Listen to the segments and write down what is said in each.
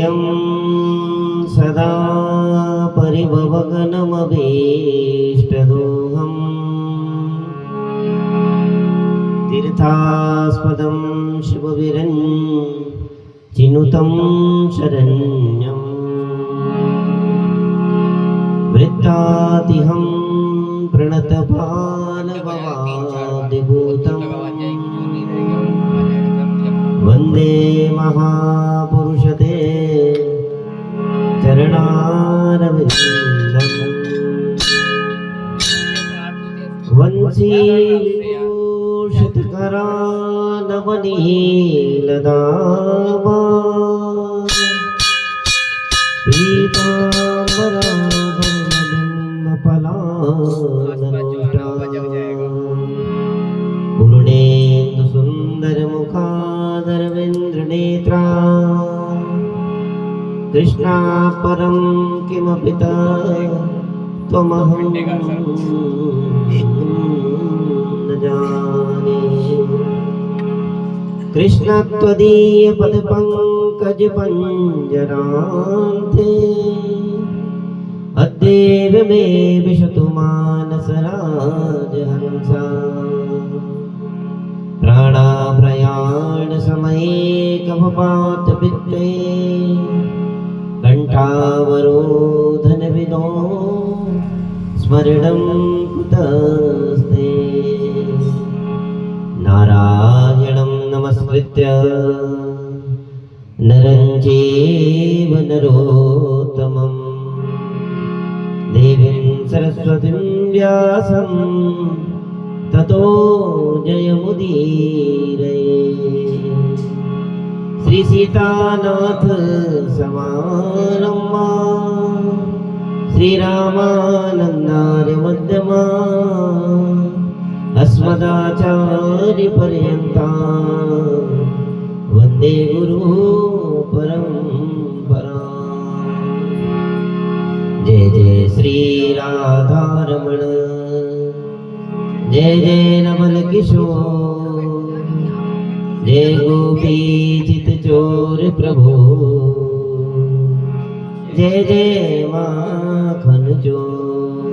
ध्येयं सदा परिभवगनमभीष्टदोहम् तीर्थास्पदं शिवविरञ्चिनुतं शरण्यम् वृत्तातिहं प्रणतपालभवादिभूतम् वन्दे महापुरुषते चरणारविन्दम् वंशीभूषितकरानवनीलदामा पूर्णेन्दु सुन्दरमुखादरविन्द्रनेत्रा कृष्णा परं किमपि त्वमहं न जाने। कृष्ण त्वदीय पदपङ्कज पंजरान्ते अद्यैव मे विशतु मानसराजहंसा प्राणाप्रयाण समये कफपातपित्ते कंठावरोधन विनो स्मरणं कुतस्ते। नारायणं नमस्कृत्य नरं चैव नरोत्तमं देवीं सरस्वतीं व्यासं ततो जयमुदीरये। श्री सीतानाथ समारम्भा श्रीरामानन्दार्य मध्यमा अस्मदाचार्यपर्यन्ता वन्दे गुरु परम्परा। जय जय श्री राधारमण जय जय नवल किशोर जय गोपी चित चोर प्रभु जय जय माखन चोर।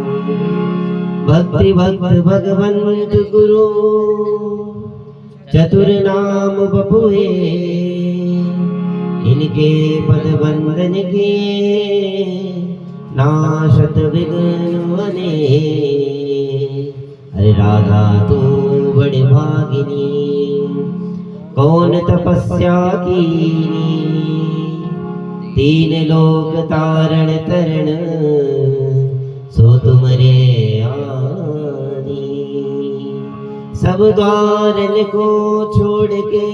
भक्ति भक्त भगवंत गुरु चतुर नाम बपुए इनके पद बंदन के नाशत विघ्न बने। अरे राधा तू बड़े भागिनी कौन तपस्या कीनी तीन लोक तारण तरण सो तुमरे आनी। सब द्वारन को छोड़ के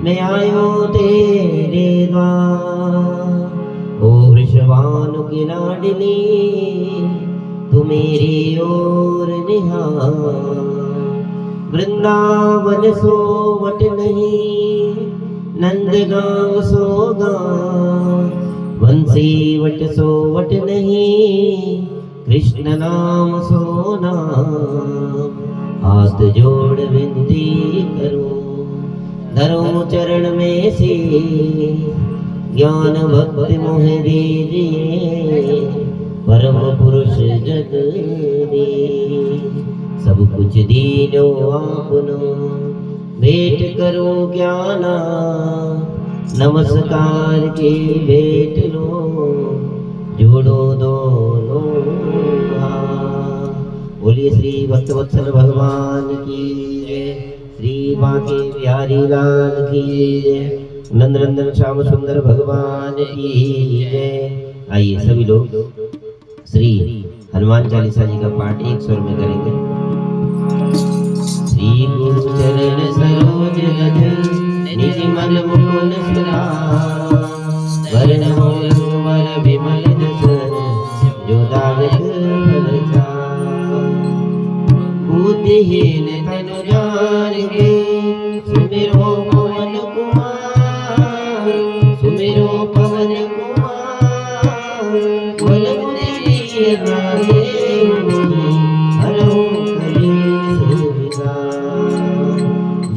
मैं आयो तेरे द्वार। ओ वृषभानु की लाडली तू मेरी ओर निहार। वृंदावन सोवट नहीं नंदगांव सोगा बंसी वट सोवट नहीं कृष्ण नाम सोना। हाथ जोड़ विनती करूं धरो चरण में से ज्ञान भक्ति मोह दीजिए परम पुरुष जगदीश। सब कुछ दीनो आपनो भेंट करो ज्ञाना नमस्कार की भेंट लो जोड़ो दोनों हाथ। बोलिए श्री भक्तवत्सल भगवान की जय। श्री बांके बिहारी लाल की जय। नंदनंदन श्याम सुंदर भगवान की जय। आइए सभी लोग श्री हनुमान चालीसा जी का पाठ एक स्वर में करेंगे। श्री गुरु चरण सरोज रज निज मन मुकुर वरण हो वर विमल जस जो दावत फलचा। बुद्धिहीन तनु जान के सुमिरो पवन कुमार सुमिरो पवन कुमार बल बुद्धि हरो कलेश विकार।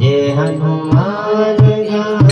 जय हनुमान ज्ञान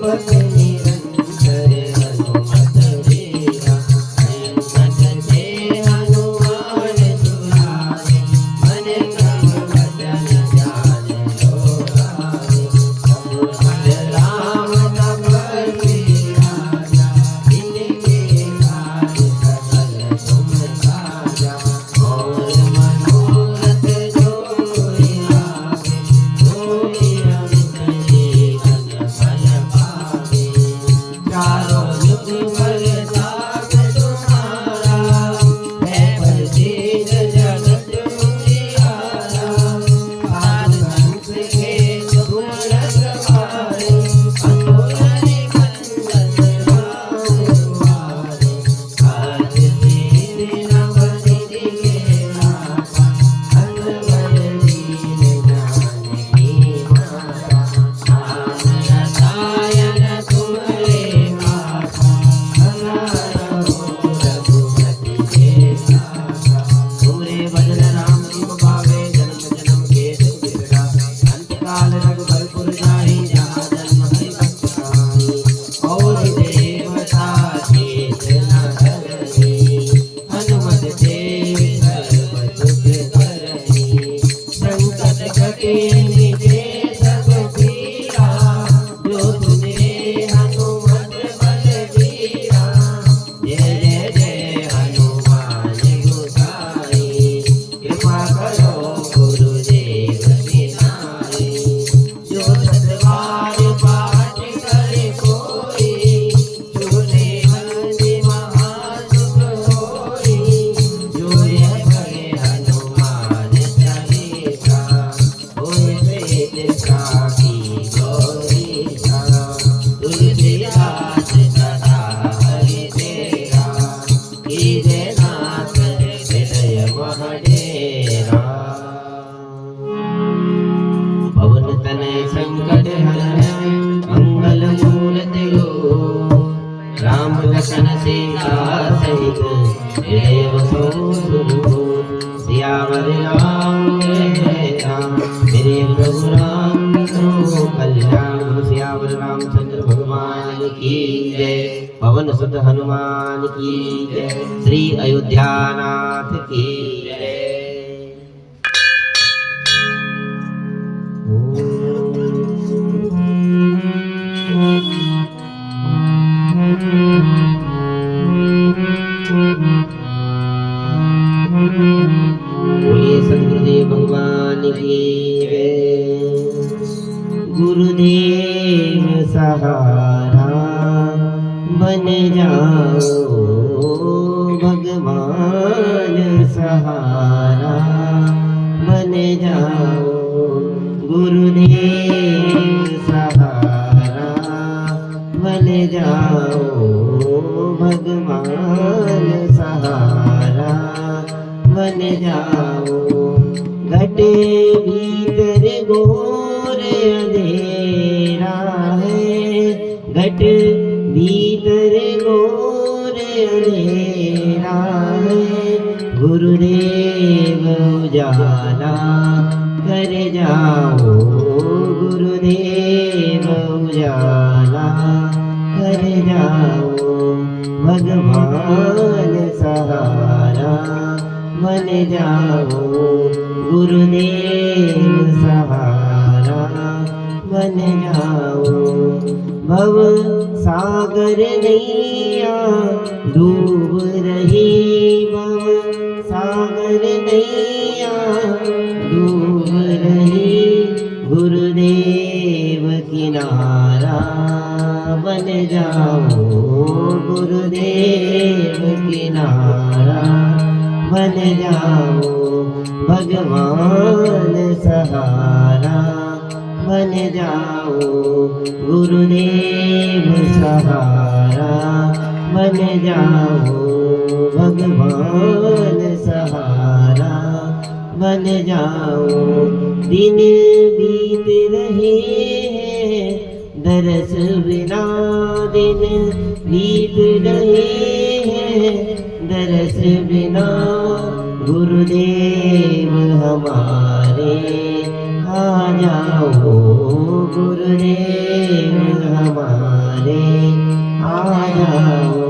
पथ निरंतर हनुमत तेरा। हनुमत से हनुमान सुरारे, मन क्रम वचन ध्यान जोरारे। सब राम तपस्वी राजा, इनके कार्य सकल तुम साजा। और मनोरथ जो कोई आवे, सोई अमित जीवन फल पावे। चारों युग प्रताप तुम्हारा, है प्रसिद्ध जगत उजियारा। साधु संत के तुम रखवारे, असुर निकंदन राम दुआरे। आज तेरे नव निधि के नाथा, अंगबल दीन जानकी माता। आन रसायन तुम्हारे माता, हमारा हो रघुपति के दाता। तुम्हारे भजन राम रूप पावे, जन्म जन्म के दुख बिसरा। अंतकाल रघुबरपुर जाहि, जहाँ जन्म हरि भक्त कहाई। और देवता चेतना धरनी, हनुमत से सर्व सुख करनी। संकट कटे मिटे सब पीरा, जो तुझे हनुमत बल बीरा। जय जय जय हनुमान गोसाई, कृपा करो गुरुदेव की नाई। जो सतबार पाठ करे कोई, सुने बंदे महासुख होई। जो यह करे हनुमान चालीसा, होय श्वेत साखी गौरीसा। तुलसीदास सदा हरि तेरा, कीजे नाथ हृदय महडेरा। पवन तनय संकट हरण, मंगल मूर्ति गो। राम लखन सीता सहित हृदय बसो सुरभूप। सियावर रामचंद्र जय राम, मेरे प्रभु राम करो कल्याण। सियावर रामचंद्र भगवान की जय, पवन सुत हनुमान की जय, श्री अयोध्यानाथ की जय। बोलिए सद्गुरुदेव भगवान की जय। गुरुदेव सहारा बन जाओ, भगवान सहारा बन जाओ। गुरुदेव सहारा बन जाओ, भगवान सहारा बन जाओ। घटे भीतर घोर अंधेरा है, घट भीतर घोर अंधेरा है। गुरुदेव उजाला कर जाओ, गुरुदेव उजाला कर जाओ। भगवान सहारा बन जाओ, गुरुदेव सहारा बन जाओ। भव सागर नैया डूब रही, भव सागर नैया डूब रही। गुरुदेव किनारा बन जाओ, गुरुदेव किनारा बन जाओ। भगवान सहारा बन जाओ, गुरुदेव सहारा बन जाओ। भगवान सहारा बन जाओ। दिन बीत रहे हैं दरस बिना, दिन बीत रहे हैं दरस बिना। गुरुदेव हमारे आ जाओ, गुरुदेव हमारे जाओ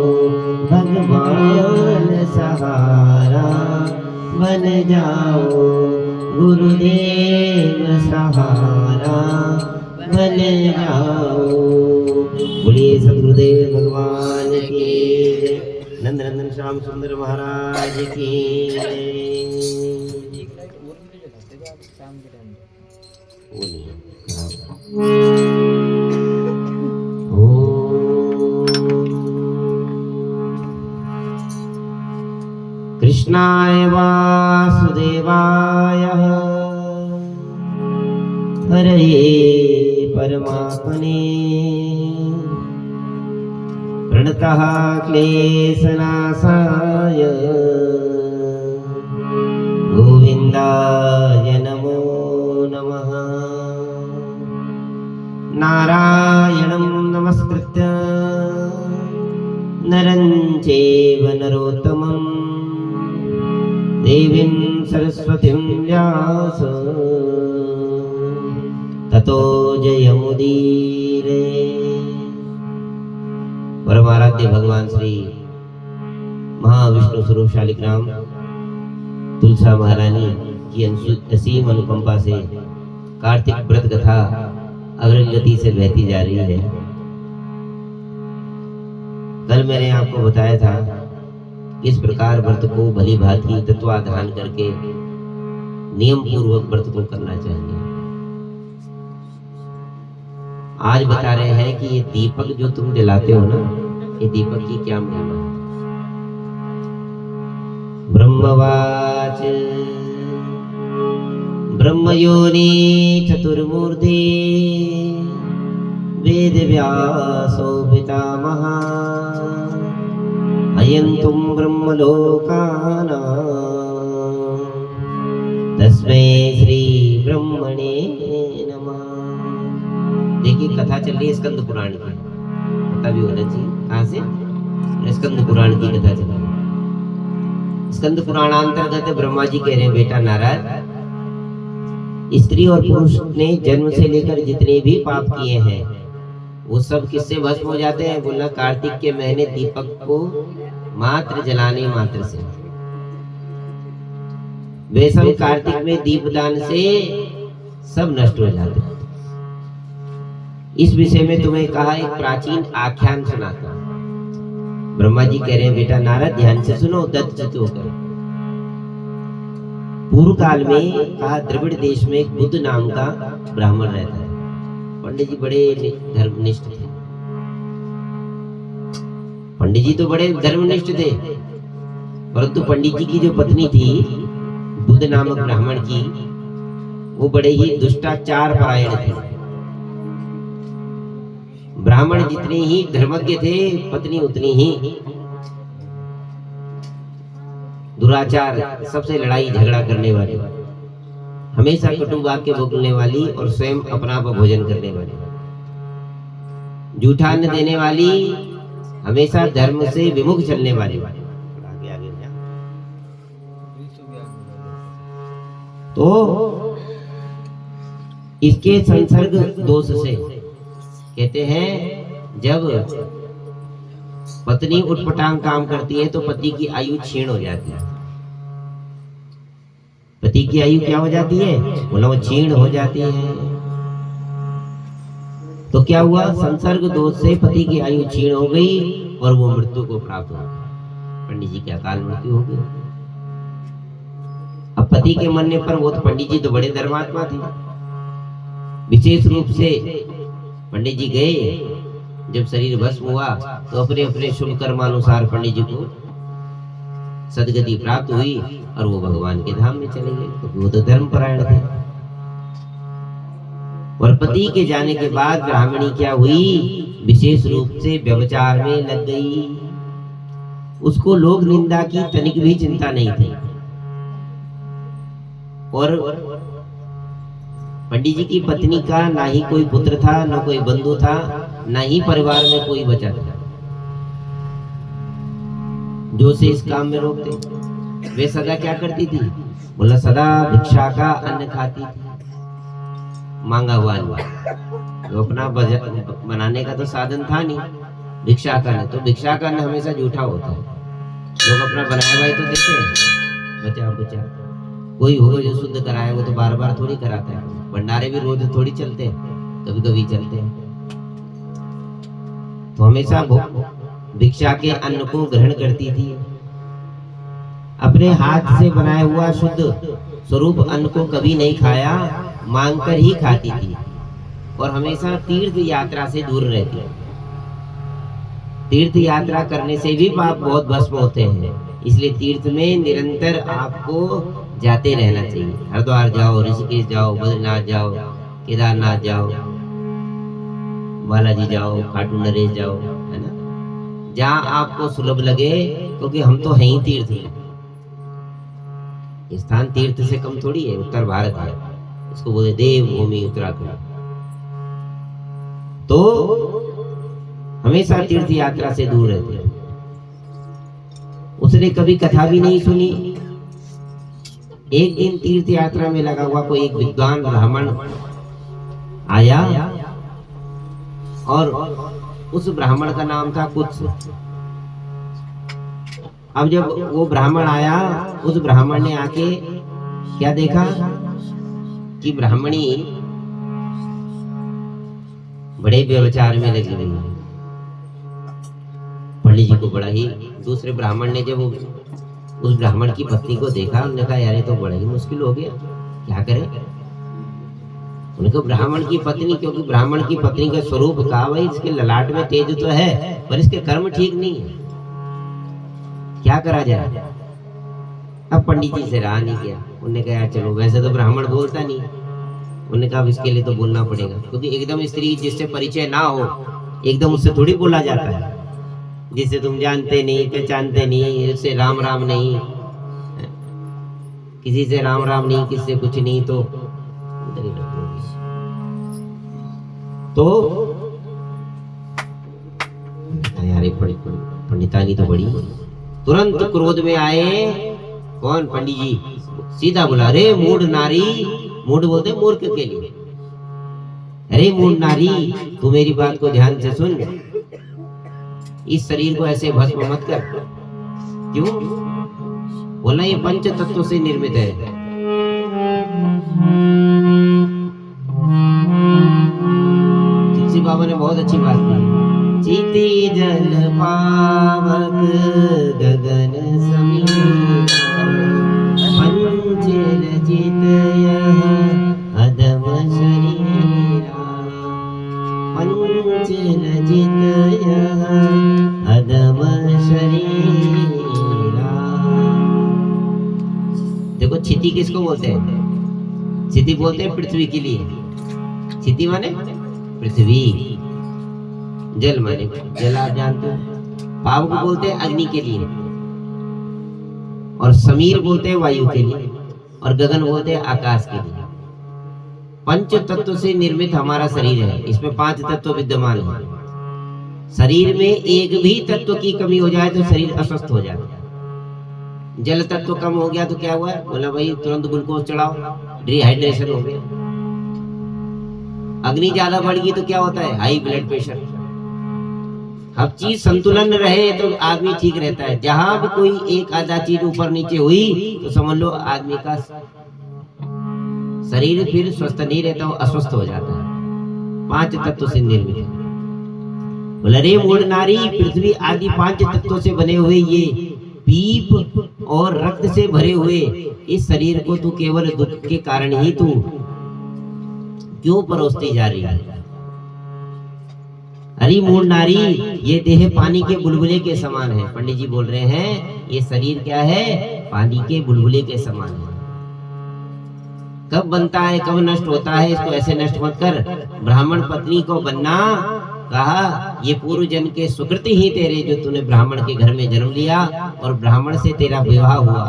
भगवान सहारा बन जाओ, गुरुदेव सहारा बन जाओ। बोलिए सद्गुरुदेव भगवान की, नंद नंदन श्याम सुंदर महाराज की कृष्णाय वासुदेवाय हरये परमात्मने प्रणतः क्लेशनाशाय गोविन्दाय नमो नमः। नारायणं नमस्कृत्य नरं चैव नरोत्तमं देवीं सरस्वतीं व्यास ततो जयमुदीरे। परमाराध्य भगवान श्री महाविष्णु स्वरूप शालिग्राम तुलसा महारानी की असीम अनुकंपा से कार्तिक व्रत कथा अग्रगति से बहती जा रही है। कल मैंने आपको बताया था इस प्रकार व्रत को भली भांति तत्वाधान करके नियम पूर्वक व्रत को करना चाहिए। आज बता रहे हैं कि ये दीपक जो तुम जलाते हो ना, ये दीपक की क्या महिमा है। ब्रह्मवाच ब्रह्मयोनि चतुर्मूर्ति वेद व्यासो पितामह अयंतुम ब्रह्मलोकानां तस्मै श्री ब्रह्मणे नमः। देखिए कथा चल रही है स्कंद पुराण की, पता भी होना चाहिए कहाँ से, स्कंद पुराण की कथा चल रही है। स्कंद पुराणांतर्गत ब्रह्मा जी कह रहे हैं, बेटा नारद, स्त्री और पुरुष ने जन्म से लेकर जितने भी पाप किए हैं वो सब किससे भस्म हो जाते हैं? बोला कार्तिक के महीने दीपक को मात्र जलाने मात्र से। वैसम कार्तिक में दीपदान से सब नष्ट हो जाते हैं। इस विषय में तुम्हें कहा एक प्राचीन आख्यान सुनाता। ब्रह्मा जी कह रहे हैं, बेटा नारद ध्यान से सुनो, दत्तचित्त होकर। पूर्व काल में कहा द्रविड़ देश में एक बुद्ध नाम का ब्राह्मण रहता है। पंडित जी बड़े धर्मनिष्ठ थे। पंडित जी तो बड़े धर्मनिष्ठ थे, परंतु पंडित जी की जो पत्नी थी बुद्ध नामक ब्राह्मण की, वो बड़े ही दुष्टाचार परायण थे। ब्राह्मण जितने ही धर्मज्ञ थे, पत्नी उतनी ही दुराचार, सबसे लड़ाई झगड़ा करने वाली, हमेशा कटु वाक्य बोलने वाली और स्वयं अपना भोजन करने वाली, झूठा अन्न देने वाली, हमेशा धर्म से विमुख चलने वाली। तो इसके संसर्ग दोष से कहते हैं, जब पत्नी उटपटांग काम करती है तो पति की आयु क्षीण हो जाती है। पति की आयु क्या हो जाती है? बोला वो क्षीण हो जाती है। तो क्या हुआ? संसर्ग दोष से पति की आयु क्षीण हो गई और वो मृत्यु को प्राप्त हो गई। पंडित जी की अकाल मृत्यु हो गई। अब पति के मरने पर वो तो पंडित जी तो बड़े धर्मात्मा थे, विशेष रूप से पंडित जी गए, जब शरीर भस्म हुआ तो अपने अपने शुभ कर्मानुसार पंडित जी को सदगति प्राप्त हुई और वो भगवान के धाम में चले गए, क्योंकि वो तो धर्मपरायण थे। और पति के जाने के बाद ब्राह्मणी क्या हुई? विशेष रूप से व्यभिचार में लग गई। उसको लोक निंदा की तनिक भी चिंता नहीं थी। और पंडित जी की पत्नी का ना ही कोई पुत्र था, ना कोई बंधु था, ना ही परिवार में कोई बचा था जो से इस काम में रोकते। वे सदा क्या करती थी? बोला सदा भिक्षा का अन्न खाती थी, मांगा हुआ अन्न। तो अपना बनाने का तो साधन था नहीं, भिक्षा करना, तो भिक्षा करना हमेशा झूठा होता है। लोग अपना बनाया हुआ ही तो देते हैं, बचा बचा। कोई होगा जो शुद्ध कराए, वो तो बार बार थोड़ी कराता है। भंडारे भी रोज थोड़ी चलते हैं, कभी कभी चलते हैं। तो हमेशा भिक्षा के अन्न को ग्रहण करती थी। अपने हाथ से बनाया हुआ शुद्ध स्वरूप अन्न को कभी नहीं खाया, मांग कर ही खाती थी। और हमेशा तीर्थ यात्रा से दूर रहती। तीर्थ यात्रा करने से भी पाप बहुत भस्म होते हैं, इसलिए तीर्थ में निरंतर आपको जाते रहना चाहिए। हरिद्वार जाओ, ऋषिकेश जाओ, बद्रीनाथ जाओ, केदारनाथ जाओ, बालाजी जाओ, खाटू नरेश जाओ, है ना, जहाँ आपको सुलभ लगे, क्योंकि हम तो हैं ही तीर्थ में। स्थान तीर्थ से कम थोड़ी है, उत्तर भारत है, इसको बोले देवभूमि उत्तराखंड। तो हमेशा तीर्थ यात्रा से दूर रहते। उसने कभी कथा भी नहीं सुनी। एक दिन तीर्थ यात्रा में लगा हुआ कोई एक विद्वान ब्राह्मण आया, और उस ब्राह्मण का नाम था कुत्स। अब जब वो ब्राह्मण आया, उस ब्राह्मण ने आके क्या देखा कि ब्राह्मणी बड़े व्यभिचार में लगी हुई है। पंडित जी को बड़ा ही, दूसरे ब्राह्मण ने जब उस ब्राह्मण की पत्नी को देखा, उन्होंने कहा यार ये तो बड़ा ही मुश्किल हो गया, क्या करें। उनको ब्राह्मण की पत्नी, क्योंकि ब्राह्मण की पत्नी का स्वरूप कहा भाई इसके ललाट में तेज तो है, पर इसके कर्म ठीक नहीं है, क्या करा जाए। अब पंडित जी से रहा नहीं गया। उन्होंने कहा चलो, वैसे तो ब्राह्मण बोलता नहीं। उन्होंने कहा इसके लिए तो बोलना पड़ेगा, क्योंकि एकदम स्त्री जिससे परिचय ना हो, एकदम उससे थोड़ी बोला जाता है। जिसे तुम जानते नहीं, पहचानते नहीं, उससे राम राम नहीं, किसी से राम राम नहीं, किसी से कुछ नहीं, तो यार पंडितानी तो बड़ी। तुरंत क्रोध में आए कौन, पंडित जी, सीधा बोला अरे मूढ़ नारी, मूढ़ बोलते मूर्ख के लिए, अरे मूढ़ नारी तू मेरी बात को ध्यान से सुन, इस शरीर को ऐसे भस्म मत कर। क्यों बोला, ये पंच तत्वों से निर्मित है। तुलसी बाबा ने बहुत अच्छी बात की, चिति जल पावक गगन समीर, पंच रचित यह अदम शरीरा, पंच रचित यह अदम शरीरा। देखो क्षिति किसको बोलते हैं? क्षिति बोलते हैं पृथ्वी के लिए। क्षिति माने पृथ्वी, जल माने जल, आप जानते हो। पाव को बोलते हैं अग्नि के लिए, और समीर बोलते हैं वायु के लिए, और गगन बोलते हैं आकाश के लिए। पंच तत्व से निर्मित हमारा शरीर है, इसमें 5 तत्व विद्यमान है। शरीर में एक भी तत्व की कमी हो जाए तो शरीर अस्वस्थ हो जाता है। जल तत्व कम हो गया तो क्या हुआ, बोला भाई तुरंत ग्लूकोज चढ़ाओ, डिहाइड्रेशन हो गया। अग्नि ज्यादा बढ़ गई तो क्या होता है, हाई ब्लड प्रेशर। अब चीज संतुलन रहे तो आदमी ठीक रहता है। जहां भी कोई एक आधा चीज ऊपर नीचे हुई तो समझ लो आदमी का शरीर फिर स्वस्थ नहीं रहता, वो अस्वस्थ हो जाता है। 5 तत्व से निर्मित है। बोला रे मूढ़ नारी, पृथ्वी आदि 5 तत्वों से बने हुए ये पीप और रक्त से भरे हुए इस शरीर को तू केवल दुख के कारण ही तू क्यों परोसती जा रही है? अरे मूढ़ नारी, ये देह पानी के बुलबुले के समान है। पंडित जी बोल रहे हैं ये शरीर क्या है, पानी के बुलबुले के समान है। कब बनता है कब नष्ट होता है, इसको ऐसे नष्ट मत कर। ब्राह्मण पत्नी को बनना कहा, ये पूर्व जन्म के सुकृति ही तेरे, जो तूने ब्राह्मण के घर में जन्म लिया और ब्राह्मण से तेरा विवाह हुआ,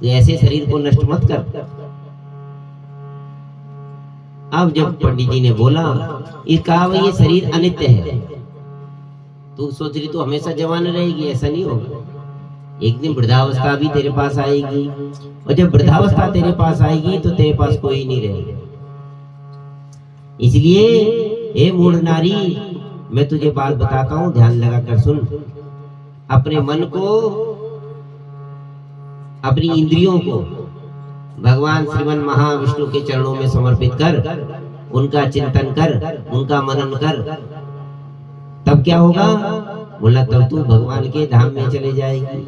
तो ऐसे शरीर को नष्ट मत कर। अब जब पंडित जी ने बोला, ये कहा ये शरीर अनित्य है, तू सोच रही तू हमेशा जवान रहेगी, ऐसा नहीं होगा। एक दिन वृद्धावस्था भी तेरे पास आएगी, और जब वृद्धावस्था तेरे पास आएगी तो तेरे पास कोई नहीं रहेगा। इसलिए हे मूढ़ नारी, मैं तुझे बात बताता हूं, ध्यान लगा कर सुन। अपने मन को, अपनी इंद्रियों को भगवान श्रीमन महाविष्णु के चरणों में समर्पित कर, उनका चिंतन कर, उनका मनन कर। तब क्या होगा? बोला तब तू भगवान के धाम में चले जाएगी।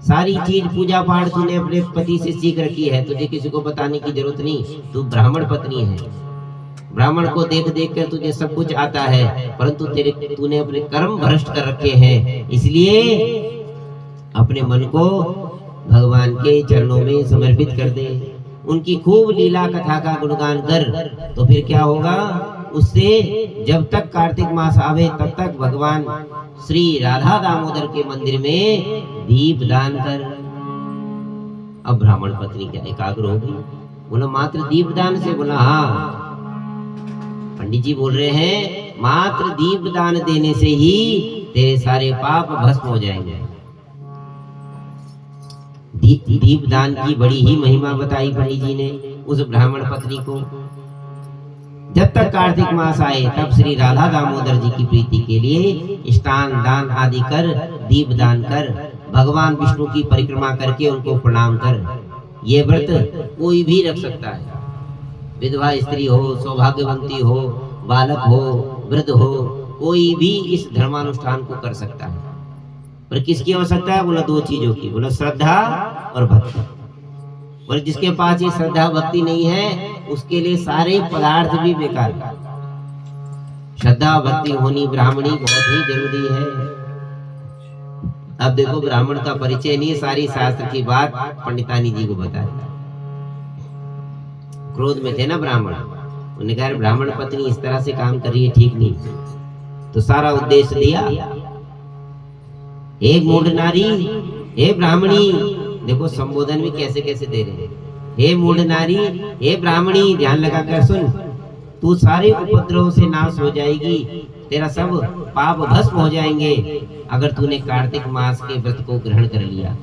सारी चीज पूजा पाठ तूने अपने पति से सीख रखी है, तुझे किसी को बताने की जरूरत नहीं। तू ब्राह्मण पत्नी है, ब्राह्मण को देख देख कर तुझे सब कुछ आता है, परंतु तूने अपने कर्म भ्रष्ट कर रखे हैं। इसलिए अपने मन को भगवान के चरणों में समर्पित कर दे, उनकी खूब लीला कथा का गुणगान कर। तो फिर क्या होगा? उससे जब तक कार्तिक मास आवे तब तक भगवान श्री राधा दामोदर के मंदिर में दीप दान कर। अब ब्राह्मण पत्नी क्या एकाग्र होगी? बोला मात्र दीप दान से? बोला हाँ, पंडित जी बोल रहे हैं मात्र दीप दान देने से ही तेरे सारे पाप भस्म हो जाएंगे। दीप दान की बड़ी ही महिमा बताई पंडित जी ने उस ब्राह्मण पत्नी को। जब तक कार्तिक मास आए तब श्री राधा दामोदर जी की प्रीति के लिए स्नान दान आदि कर, दीप दान कर, भगवान विष्णु की परिक्रमा करके उनको प्रणाम कर। ये व्रत कोई भी रख सकता है, विधवा स्त्री हो, सौभाग्यवंती हो, बालक हो, वृद्ध हो, कोई भी इस धर्मानुष्ठान को कर सकता है। पर किसकी आवश्यकता है? बोला दो चीजों की, बोला श्रद्धा और भक्ति। और जिसके पास ये श्रद्धा भक्ति नहीं है उसके लिए सारे पदार्थ भी बेकार। श्रद्धा भक्ति होनी ब्राह्मणी बहुत ही जरूरी है। अब देखो ब्राह्मण का परिचय नहीं, सारी शास्त्र की बात पंडितानी जी को बता दिया। क्रोध में थे ना ब्राह्मण, उन्होंने कहा ब्राह्मण पत्नी इस तरह से काम कर रही है, ठीक नहीं। तो सारा उद्देश्य दिया, एक मूढ़ नारी, हे ब्राह्मणी, देखो संबोधन भी कैसे कैसे दे रहे हैं। हे मूढ़ नारी, हे ब्राह्मणी, ध्यान लगा कर सुन, तू सारे उपद्रव से नाश हो जाएगी, तेरा सब पाप भस्म हो जाएंगे अगर तूने कार्तिक मास के व्रत को ग्रहण कर लिया।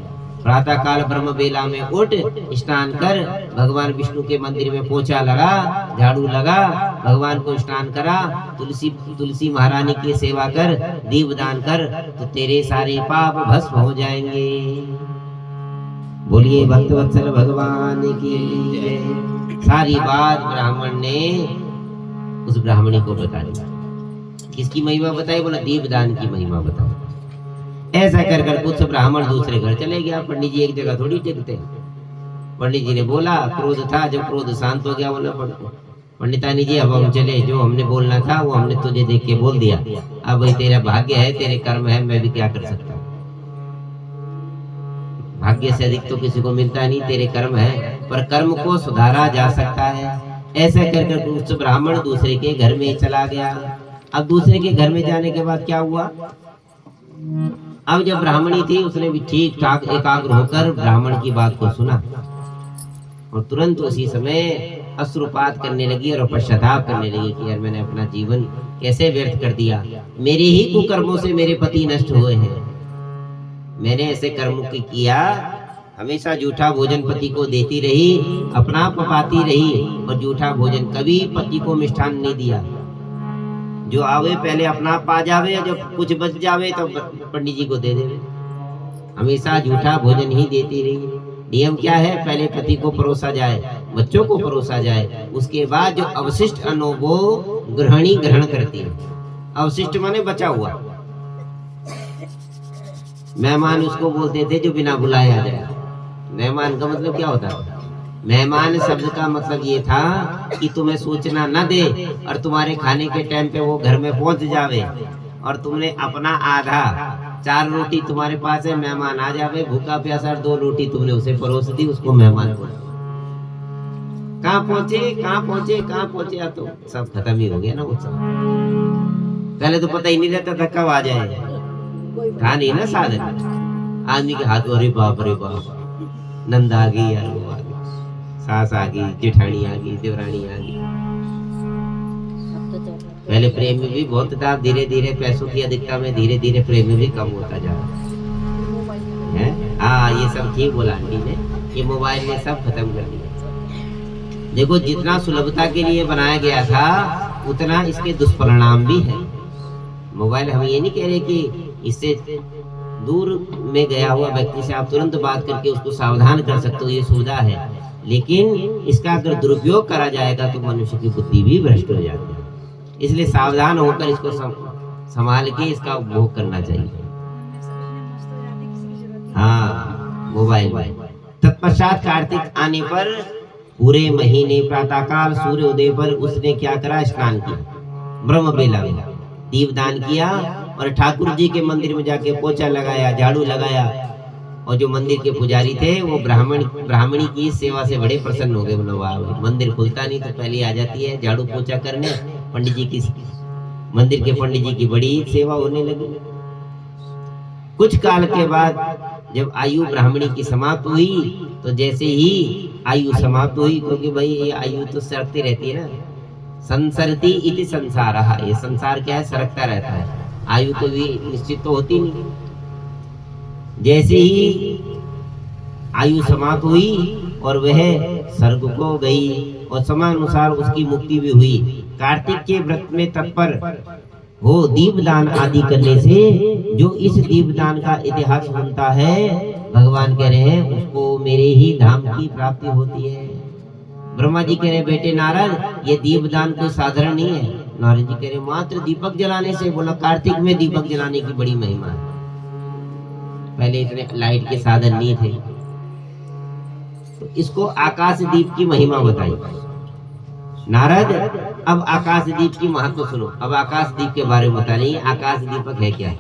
प्रातः काल ब्रह्म बेला में उठ, स्नान कर, भगवान विष्णु के मंदिर में पोछा लगा, झाड़ू लगा, भगवान को स्नान करा, तुलसी महारानी की सेवा कर, दीप दान कर, तो तेरे सारे पाप भस्म हो जाएंगे। बोलिए भक्तवत्सल भगवान की जय। सारी बात ब्राह्मण ने उस ब्राह्मणी को बता दी। किसकी महिमा बताई? बोला दीप दान की महिमा बताई। ऐसा कर कर कुछ ब्राह्मण दूसरे घर चले गया। पंडित जी एक जगह थोड़ी टिकते। पंडित जी ने बोला, क्रोध था, जब क्रोध शांत हो गया बोला पंडितानी जी अब हम चले, जो हमने बोलना था वो हमने तुझे देख के बोल दिया, अब भाई तेरा भाग्य है, तेरे कर्म है, मैं भी क्या कर सकता हूँ। भाग्य से अधिक तो किसी को मिलता नहीं, तेरे कर्म है, पर कर्म को सुधारा जा सकता है। ऐसा कर कर उस ब्राह्मण दूसरे के घर में चला गया। अब दूसरे के घर में जाने के बाद क्या हुआ? अब जब ब्राह्मणी थी उसने भी ठीक ठाक एकाग्र होकर ब्राह्मण की बात को सुना और तुरंत उसी समय अश्रुपात करने लगी और पश्चाताप करने लगी कि यार मैंने अपना जीवन कैसे व्यर्थ कर दिया, मेरे ही कुकर्मों से मेरे पति नष्ट हुए हैं। मैंने ऐसे कर्म किया, हमेशा झूठा भोजन पति को देती रही, अपना पकाती रही और झूठा भोजन, कभी पति को मिष्ठान नहीं दिया। जो आवे पहले अपना पा जावे, जब कुछ बच जावे तो पंडित जी को दे देवे। हमेशा झूठा भोजन ही देती रही। नियम क्या है? पहले पति को परोसा जाए, बच्चों को परोसा जाए, उसके बाद जो अवशिष्ट अन्न वो गृहिणी ग्रहण करती है। अवशिष्ट माने बचा हुआ। मेहमान उसको बोलते थे जो बिना बुलाए आ जाए। मेहमान का मतलब क्या होता है? मेहमान शब्द का मतलब ये था कि तुम्हें सूचना न दे और तुम्हारे खाने के टाइम पे वो घर में पहुंच जावे और तुमने अपना आधा, 4 रोटी तुम्हारे पास है, मेहमान आ जावे भूखा प्यासा, 2 रोटी तुमने उसे परोस दी, उसको मेहमान बोला। कहाँ पहुंचे, या तो सब खत्म ही हो गया ना। वो सब पहले तो पता ही नहीं रहता था कब आ जाए, था नहीं ना साधन। आदमी के हाथ, अरे बाप रे बाप, नंद आ गई यार, वो आ गई, सास आ गई, जेठानी आ गई, देवरानी आ गई। पहले प्रेम में भी बहुत था, धीरे धीरे पैसों की अधिकता में धीरे धीरे प्रेम में भी कम होता जा रहा है। हाँ, ये सब ठीक बोला आंटी ने, ये मोबाइल ने सब खत्म कर दिया। देखो जितना सुलभता के लिए बनाया गया था उतना इसके दुष्परिणाम भी है। मोबाइल हम ये नहीं कह रहे कि इससे दूर में गया हुआ व्यक्ति से आप तुरंत बात करके उसको सावधान कर सकते हो, ये सुविधा है, लेकिन इसका अगर दुरुपयोग करा जाएगा तो मनुष्य की बुद्धि भी भ्रष्ट हो जाती है। इसलिए सावधान होकर इसको संभाल के इसका उपभोग करना चाहिए। हाँ, मोबाइल। तत्पश्चात कार्तिक आने पर पूरे महीने प्रातःकाल सूर्योदय पर उसने क्या करा, स्नान किया, ब्रह्म बेला में दीपदान किया और ठाकुर जी के मंदिर में जाके पोछा लगाया, झाड़ू लगाया। और जो मंदिर के पुजारी थे वो ब्राह्मणी की सेवा से बड़े प्रसन्न हो गए। बोलो वाह, मंदिर खुलता नहीं तो पहले आ जाती है झाड़ू पोछा करने। पंडित जी की, मंदिर के पंडित जी की बड़ी सेवा होने लगी। कुछ काल के बाद जब आयु ब्राह्मणी की समाप्त हुई, तो जैसे ही आयु समाप्त हुई, क्योंकि भाई ये आयु तो सरकती रहती है ना, संसरती इति संसारः, ये संसार क्या है, सरकता रहता है, आयु तो भी निश्चित तो होती नहीं। जैसे ही आयु समाप्त हुई और वह स्वर्ग को गई और समानुसार उसकी मुक्ति भी हुई। कार्तिक के व्रत में तत्पर हो दीपदान आदि करने से जो इस दीपदान का इतिहास सुनता है, भगवान कह रहे हैं उसको मेरे ही धाम की प्राप्ति होती है। ब्रह्मा जी कह रहे हैं बेटे नारद, ये दीपदान कोई साधारण नहीं है। नारद जी कह रहे मात्र दीपक जलाने से। बोला कार्तिक में दीपक जलाने की बड़ी महिमा है, पहले इतने लाइट के साधन नहीं थे, तो इसको आकाश दीप की महिमा बताई। नारद, अब आकाश दीप की महत्व सुनो। अब आकाश दीप के बारे में बता रही, आकाश दीपक है क्या।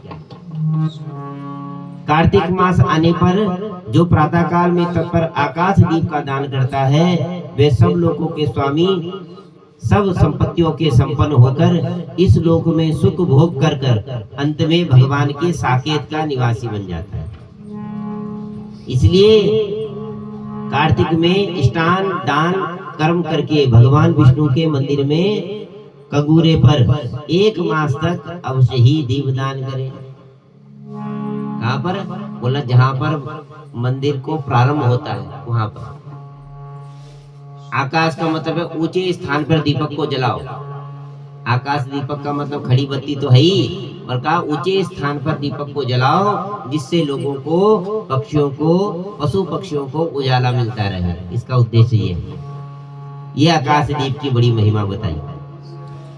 कार्तिक मास आने पर जो प्रातः काल में तत्पर आकाश दीप का दान करता है, वे सब लोगों के स्वामी, सब संपत्तियों के संपन्न होकर इस लोक में सुख भोग कर कर अंत में भगवान के साकेत का निवासी बन जाता है। इसलिए कार्तिक में स्नान दान कर्म करके भगवान विष्णु के मंदिर में कगूरे पर 1 मास तक अवश्य ही दीपदान करें। कहाँ पर? बोला जहाँ पर मंदिर को प्रारंभ होता है वहां पर। आकाश का मतलब है ऊंचे स्थान पर दीपक को जलाओ। आकाश दीपक का मतलब खड़ी बत्ती तो है ही, और कहा ऊंचे स्थान पर दीपक को जलाओ जिससे लोगों को, पक्षियों को, पशु पक्षियों को उजाला मिलता रहे। इसका उद्देश्य ये है। ये आकाश दीप की बड़ी महिमा बताई।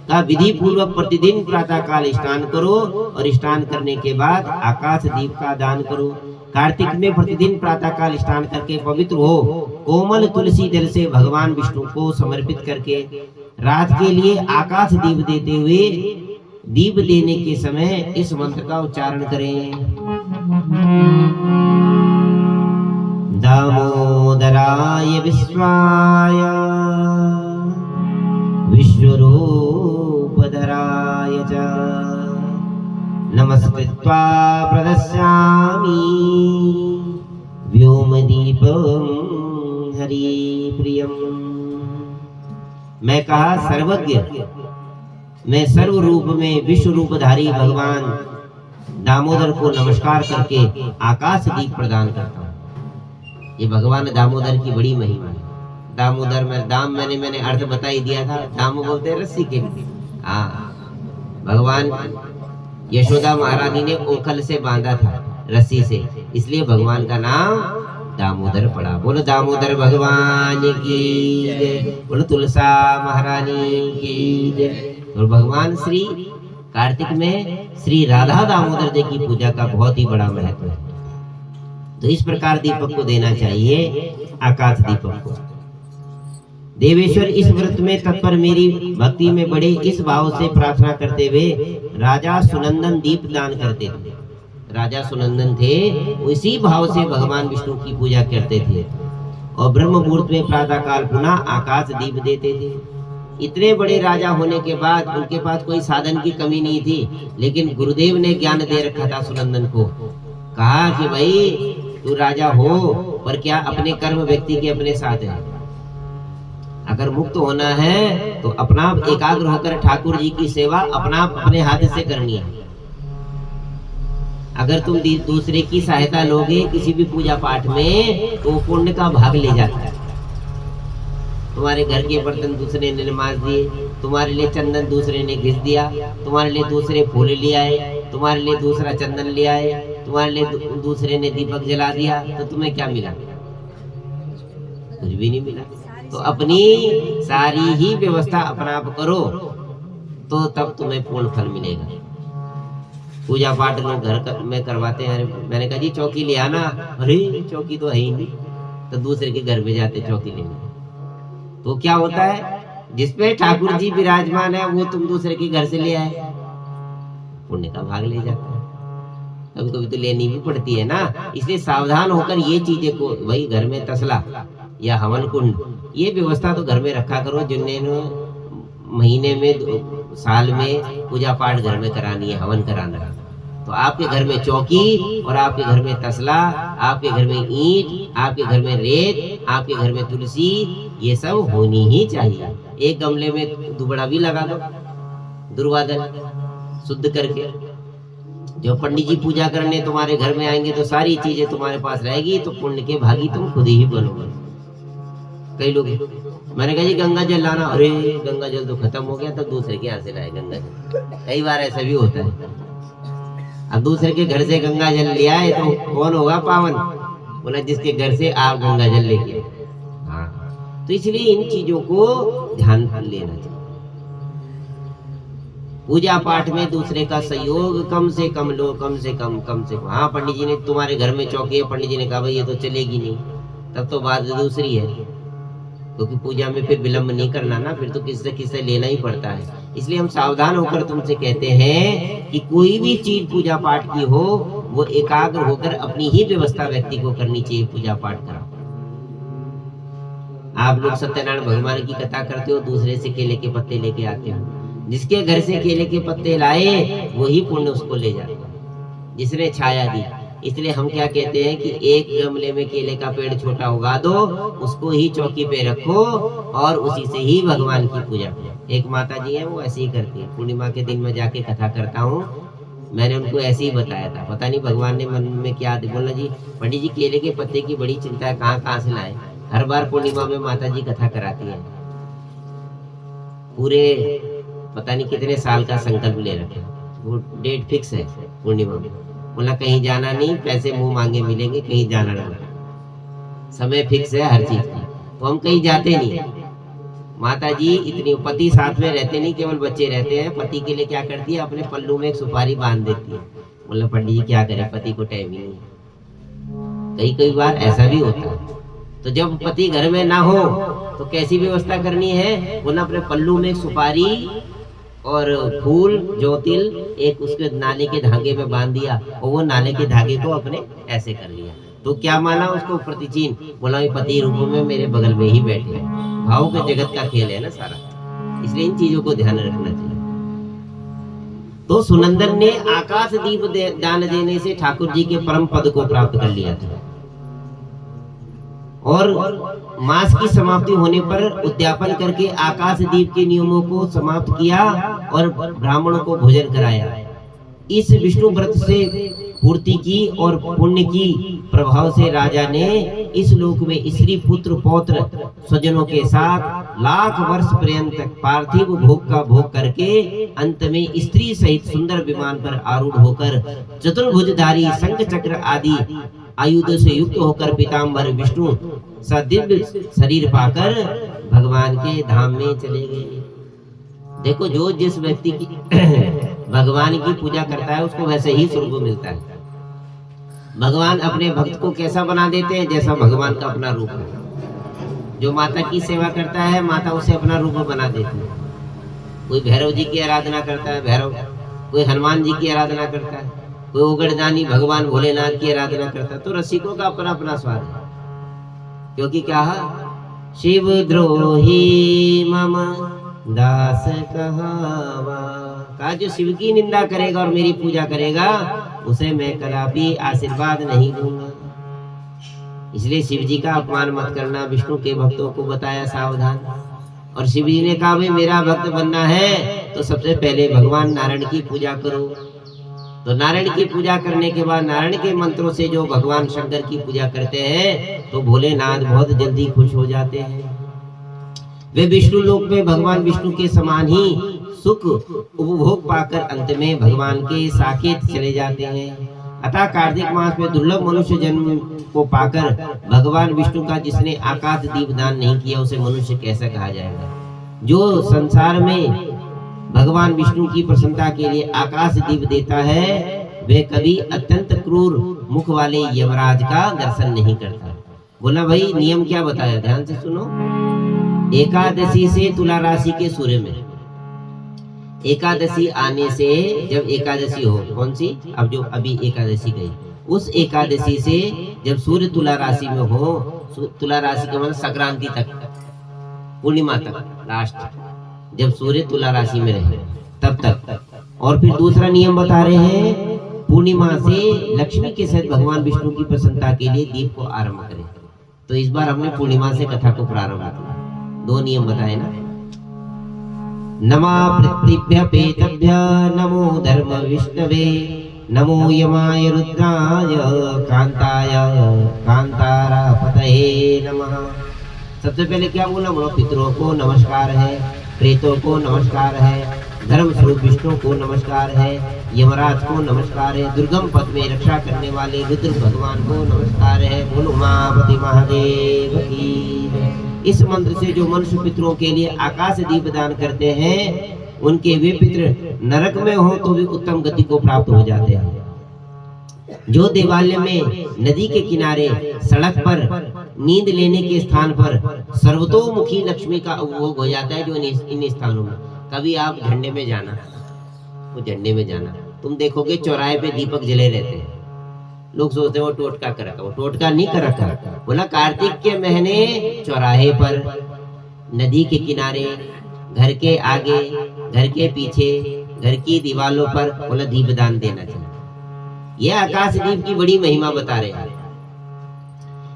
का विधि पूर्वक प्रतिदिन प्रातः काल स्नान करो और स्नान करने के बाद आकाश दीप का दान करो। कार्तिक में प्रतिदिन प्रातः काल स्नान करके पवित्र हो कोमल तुलसी जल से भगवान विष्णु को समर्पित करके रात के लिए आकाश दीप देते हुए दीप देने के समय इस मंत्र का उच्चारण करें। दामोदराय विश्वाय विश्वरूपधराय च नमस्कृत्वा प्रदस्यामि व्योमदीपं हरिप्रियं। मैं कहा सर्वज्ञ, मैं सर्व रूप में विश्व रूपधारी भगवान दामोदर को नमस्कार करके आकाश दीप प्रदान करता हूँ। ये भगवान दामोदर की बड़ी महिमा है। दामोदर में दाम मैंने अर्थ बता ही दिया था। दाम बोलते हैं रस्सी के लिए। भगवान यशोदा महारानी ने ओखल से बांधा था रस्सी से, इसलिए भगवान का नाम दामोदर पड़ा। बोलो दामोदर भगवान की जय, बोलो तुलसा महारानी की जय। और भगवान श्री कार्तिक में श्री राधा दामोदर जी की पूजा का बहुत ही बड़ा महत्व है। तो इस प्रकार दीपक को देना चाहिए, आकाश दीपक को। देवेश्वर इस व्रत में तत्पर मेरी भक्ति में बड़े इस भाव से प्रार्थना करते हुए राजा सुनंदन दीप दान करते थे। राजा सुनंदन थे, उसी भाव से भगवान विष्णु की पूजा करते थे और ब्रह्म मुहूर्त में प्रातः काल पुनः आकाश दीप देते थे। इतने बड़े राजा होने के बाद उनके पास कोई साधन की कमी नहीं थी, लेकिन गुरुदेव ने ज्ञान दे रखा था सुनंदन को। कहा कि भाई तू राजा हो, पर क्या अपने कर्म व्यक्ति के अपने साथ है। अगर मुक्त होना है तो अपना एकाग्र होकर ठाकुर जी की सेवा अपने हाथ से करनी है। अगर तुम दूसरे की सहायता लोगे किसी भी पूजा पाठ में तो पुण्य का भाग ले जाता है। तुम्हारे घर के बर्तन दूसरे ने मांज दिए तुम्हारे लिए चंदन दूसरे ने घिस दिया, तुम्हारे लिए दूसरे फूल ले आए, तुम्हारे लिए दूसरा चंदन ले आए, तुम्हारे लिए दूसरे ने दीपक जला दिया, तो तुम्हें क्या मिला? कुछ भी नहीं मिला। तो अपनी सारी ही व्यवस्था अपना आप करो, तो तब तुम्हें पूर्ण फल मिलेगा। पूजा पाठ लोग घर में करवाते हैं। मैंने कहा जी चौकी ले आना, अरे चौकी तो है ही नहीं, तो दूसरे के घर में जाते चौकी लेने। तो क्या होता है, जिसपे ठाकुर जी विराजमान है वो तुम दूसरे के घर से ले आए, पुण्य का भाग ले जाता है। कभी कभी तो लेनी भी पड़ती है ना। इसलिए सावधान होकर ये चीजें को, वही घर में तसला या हवन कुंड, ये व्यवस्था तो घर में रखा करो। जिन्हें महीने में, साल में पूजा पाठ घर में करानी है, हवन कराना है, तो आपके घर में चौकी और आपके घर में तसला, आपके घर में ईंट, आपके घर में रेत, आपके घर में तुलसी, ये सब होनी ही चाहिए। एक गमले में दुबड़ा भी लगा दो, दुर्वादन शुद्ध करके। जो पंडित जी पूजा करने तुम्हारे घर में आएंगे तो सारी चीजें तुम्हारे पास रहेगी, तो पुण्य के भागी तुम खुद ही बनोगे। कई लोग, मैंने कहा जी गंगा जल लाना, अरे गंगा जल तो खत्म हो गया, तो दूसरे के यहाँ से लाए गंगा जल। कई बार ऐसा भी होता है। अब दूसरे के घर से गंगा जल ले आए तो कौन होगा पावन? बोला जिसके घर से आप गंगा जल लेके आए। हाँ, तो इसलिए इन चीजों को ध्यान लेना चाहिए। पूजा पाठ में दूसरे का सहयोग कम से कम लो, कम से कम हाँ, पंडित जी ने तुम्हारे घर में चौकी है, पंडित जी ने कहा भाई ये तो चलेगी नहीं, तब तो बात दूसरी है, क्योंकि पूजा में फिर विलंब नहीं करना ना, फिर तो किससे लेना ही पड़ता है। इसलिए हम सावधान होकर तुमसे कहते हैं कि कोई भी चीज पूजा पाठ की हो, वो एकाग्र होकर अपनी ही व्यवस्था व्यक्ति को करनी चाहिए। पूजा पाठ कराओ। आप लोग सत्यनारायण भगवान की कथा करते हो, दूसरे से केले के पत्ते लेके आते हो, जिसके घर से केले के पत्ते लाए वही पुण्य उसको ले जाता, जिसने छाया दी। इसलिए हम क्या कहते हैं कि एक गमले में केले का पेड़ छोटा उगा दो, उसको ही चौकी पे रखो और उसी से ही भगवान की पूजा करो। एक माता जी है, वो ऐसे ही करती है। पूर्णिमा के दिन में जाके कथा करता हूँ, मैंने उनको ऐसे ही बताया था। पता नहीं भगवान ने मन में क्या बोला, जी पंडित जी केले के पत्ते की बड़ी चिंता है, कहाँ से लाए। हर बार पूर्णिमा में माता जी कथा कराती है, पूरे पता नहीं कितने साल का संकल्प ले रखा, वो डेट फिक्स है पूर्णिमा में। बोला कहीं जाना नहीं, पैसे मुंह मांगे मिलेंगे, कहीं जाना नहीं, समय फिक्स है हर चीज की, तो हम कहीं जाते नहीं। माता जी इतनी, पति साथ में रहते नहीं, केवल बच्चे रहते हैं। पति के लिए क्या करती है, अपने पल्लू में एक सुपारी बांध देती है। बोला पंडित जी क्या करे, पति को टाइम ही नहीं। कई बार ऐसा भी होता है। तो जब पति घर में ना हो तो कैसी व्यवस्था करनी है, बोला अपने पल्लू में एक सुपारी और फूल, ज्योतिल एक उसके नाले के धागे में बांध दिया, और वो नाले के धागे को अपने ऐसे कर लिया। तो क्या माना उसको प्रतिचिन्ह, बोला पति रूप में मेरे बगल में ही बैठे हैं। भाव के जगत का खेल है ना सारा, इसलिए इन चीजों को ध्यान रखना चाहिए। तो सुनंदन ने आकाश दीप दान देने से ठाकुर जी के परम पद को प्राप्त कर लिया था, और मास की समाप्ति होने पर उद्यापन करके आकाश दीप के नियमों को समाप्त किया और ब्राह्मणों को भोजन कराया। इस विष्णु व्रत से पूर्ति की और पुण्य की प्रभाव से राजा ने इस लोक में स्त्री पुत्र पौत्र स्वजनों के साथ लाख वर्ष पर्यंत पार्थिव भोग का भोग करके अंत में स्त्री सहित सुंदर विमान पर आरूढ़ होकर चतुर्भुजधारी शंख चक्र आदि आयुधों से युक्त होकर पीताम्बर विष्णु सदिव्य शरीर पाकर भगवान के धाम में चले गए। देखो, जो जिस व्यक्ति की भगवान की पूजा करता है उसको वैसे ही स्वर्ग मिलता है। भगवान अपने भक्त को कैसा बना देते हैं, जैसा भगवान का अपना रूप है। जो माता की सेवा करता है, माता उसे अपना रूप बना देती है। कोई भैरव जी की आराधना करता है, भैरव, कोई हनुमान जी की आराधना करता है, कोई उगड़दानी भगवान भोलेनाथ की आराधना करता है। तो रसिकों का अपना अपना स्वाद है, क्योंकि क्या है, शिव द्रोही मम दास कहावा, कहा जो शिव की निंदा करेगा और मेरी पूजा करेगा उसे मैं कदापि आशीर्वाद नहीं दूंगा। इसलिए शिव जी का अपमान मत करना। विष्णु के भक्तों को बताया सावधान, और शिव जी ने कहा भाई मेरा भक्त बनना है तो सबसे पहले भगवान नारायण की पूजा करो। तो नारायण की पूजा करने के बाद नारायण के मंत्रों से जो भगवान शंकर की पूजा करते हैं तो भोलेनाथ बहुत जल्दी खुश हो जाते हैं। वे विष्णु लोक में भगवान विष्णु के समान ही सुख उपभोग पाकर अंत में भगवान के साकेत चले जाते हैं। अतः कार्तिक मास में दुर्लभ मनुष्य जन्म को पाकर भगवान विष्णु का जिसने आकाश दीप दान नहीं किया उसे मनुष्य कैसा कहा जाएगा। जो संसार में भगवान विष्णु की प्रसन्नता के लिए आकाश दीप देता है वे कभी अत्यंत क्रूर मुख वाले यमराज का दर्शन नहीं करता। बोला भाई नियम क्या बताया, ध्यान से सुनो। एकादशी से तुला राशि के सूर्य में, एकादशी आने से, जब एकादशी हो, कौन सी, अब जो अभी एकादशी गई, उस एकादशी से जब सूर्य तुला राशि में हो, तुला राशि के मतलब संक्रांति तक, पूर्णिमा तक, लास्ट जब सूर्य तुला राशि में रहे तब तक। और फिर दूसरा नियम बता रहे हैं, पूर्णिमा से लक्ष्मी के साथ भगवान विष्णु की प्रसन्नता के लिए दीप को आरंभ करें। तो इस बार हमने पूर्णिमा से कथा को प्रारंभ किया। दो नियम बताए ना। नमः पृथ्वीभ्य पेतभ्य नमो धर्म विष्णवे नमो यमाय रुद्राय कांताय कांतारापतये नमः। सबसे पहले क्या बोला, बोलो पितरों को नमस्कार है, प्रेतों को नमस्कार है, धर्म स्वरूप विष्णु को नमस्कार है, यमराज को नमस्कार है, दुर्गम पद में रक्षा करने वाले रुद्र भगवान को नमस्कार है। बोलो उमापति महादेव की। इस मंत्र से जो मनुष्य पितरों के लिए आकाश दीप दान करते हैं उनके वे पितर नरक में हो तो भी उत्तम गति को प्राप्त हो जाते हैं। जो देवालय में नदी के किनारे सड़क पर नींद लेने के स्थान पर सर्वतोमुखी लक्ष्मी का उपभोग हो जाता है, जो इन स्थानों में कभी आप झंडे में जाना, वो झंडे में जाना, तुम देखोगे चौराहे पे दीपक जले रहते हैं। लोग सोचते हैं वो टोटका कर रखा, वो टोटका नहीं कर रखा। बोला कार्तिक के महीने चौराहे पर, नदी के किनारे, घर के आगे, घर के पीछे, घर की दीवारों पर बोला दीप दान देना चाहिए। यह आकाश दीप की बड़ी महिमा बता रहे हैं।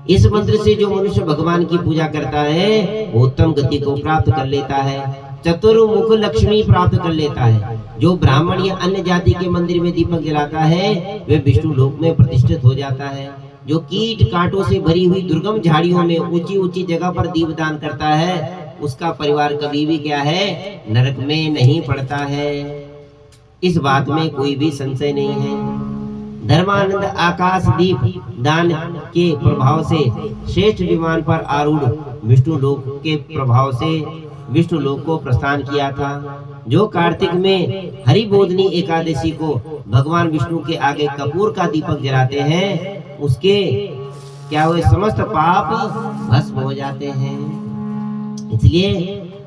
इस मंत्र से जो मनुष्य भगवान की पूजा करता है वो उत्तम गति को प्राप्त कर लेता है, चतुर्मुख लक्ष्मी प्राप्त कर लेता है। जो ब्राह्मण या अन्य जाति के मंदिर में दीपक जलाता है वे विष्णु लोक में प्रतिष्ठित हो जाता है। जो कीट कांटों से भरी हुई दुर्गम झाड़ियों में ऊंची ऊंची जगह पर दीप दान करता है उसका परिवार कभी भी क्या है, नरक में नहीं पड़ता है। इस बात में कोई भी संशय नहीं है। धर्मानंद आकाश दीप दान के प्रभाव से श्रेष्ठ विमान पर आरूढ़ विष्णु लोक के प्रभाव से विष्णु लोक को प्रस्थान किया था। जो कार्तिक में हरिबोधनी एकादशी को भगवान विष्णु के आगे कपूर का दीपक जलाते हैं उसके क्या हुए, समस्त पाप भस्म हो जाते हैं। इसलिए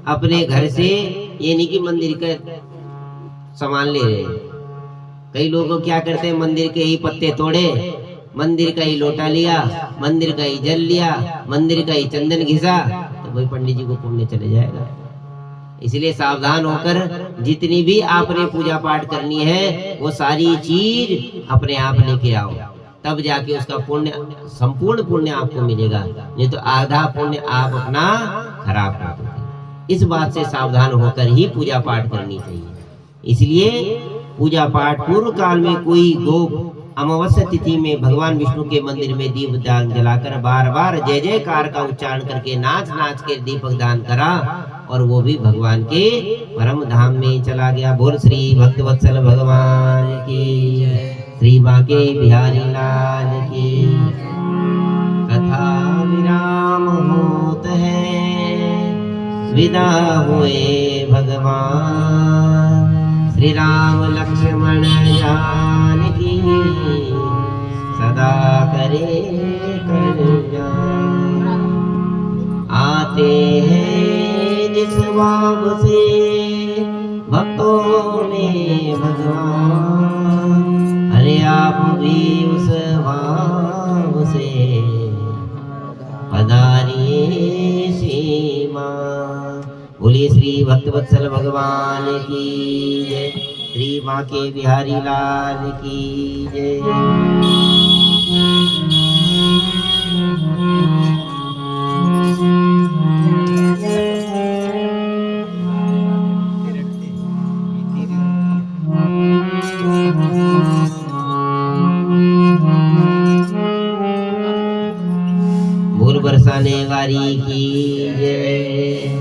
अपने घर से ये नहीं कि मंदिर का सामान ले रहे। कई लोग क्या करते हैं, मंदिर के ही पत्ते तोड़े, मंदिर का ही लोटा लिया, मंदिर का ही जल लिया, मंदिर का ही चंदन घिसा, तो वही पंडित जी को पुण्य चले जाएगा। इसलिए सावधान होकर जितनी भी आपने पूजा पाठ करनी है वो सारी चीज अपने आप लेके आओ, तब जाके उसका पुण्य, संपूर्ण पुण्य आपको मिलेगा। नहीं तो आधा पुण्य आप अपना खराब कर दोगे। इस बात से सावधान होकर ही पूजा पाठ करनी चाहिए। इसलिए पूजा पाठ पूर्व काल में कोई गो अमावस्या तिथि में भगवान विष्णु के मंदिर में दीप दान जलाकर बार बार जय जयकार का उच्चारण करके नाच नाच के दीपक दान करा और वो भी भगवान के परम धाम में चला गया। बोल श्री भक्तवत्सल भगवान की, श्री बांके बिहारी लाल की। कथा विराम होत है, विदा हुए भगवान, श्री राम लक्ष्मण जानकी सदा करे कल्याण। आते हैं जिस भाव से भक्तों में भगवान, अरे आप भी उस भाव से पधारिए सीमा। बोलिए श्री भक्तवत्सल भगवान की जय, श्री बांके बिहारी लाल की जय। बोल बरसाने वाली की जय,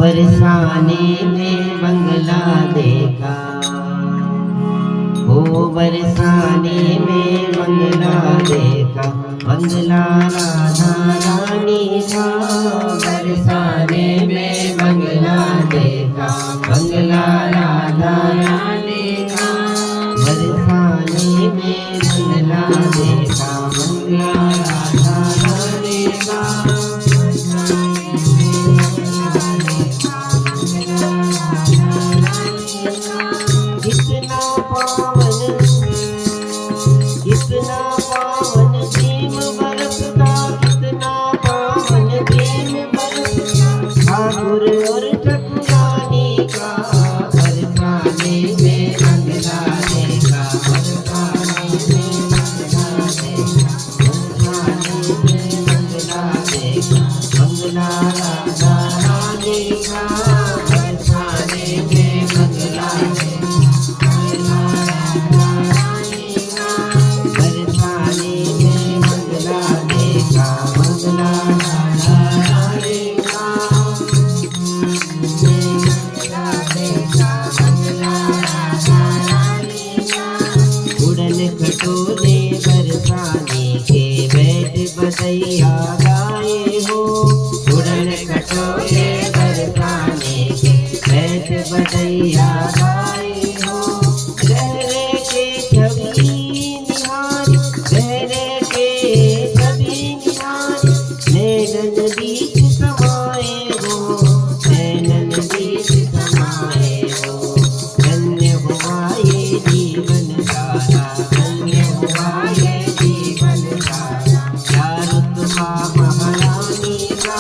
बरसाने में बंगला देखा, ओ बरसाने में बंगला देखा, बंगला राधा रानी का। बरसाने में बंगला देखा, बंगला राधा रानी का। बरसाने में बंगला देखा, बंगला राधा रानी का। कितना पावन प्रेम बरसता, कितना पावन प्रेम बरसता ठाकुर और ठकुरानी का। बरसाने में बंगला देखा, बरसाने में बंगला देखा, बरसाने में बंगला देखा, बंगला राधा रानी का। बरसाने में बंगला खटोले बरसाने के बैठ बधैया गाए हो। उड़न खटोले बरसाने के बैठ बधैया गाए हो। गहरे के छवि निहार, गहरे के छवि निहार, नैनन बीच समाए हो, नैनन बीच समाए हो। धन्य हुआ ये जीवन सारा, धन्य हुआ ये जीवन सारा, प्यार तुम्हा महारानी का।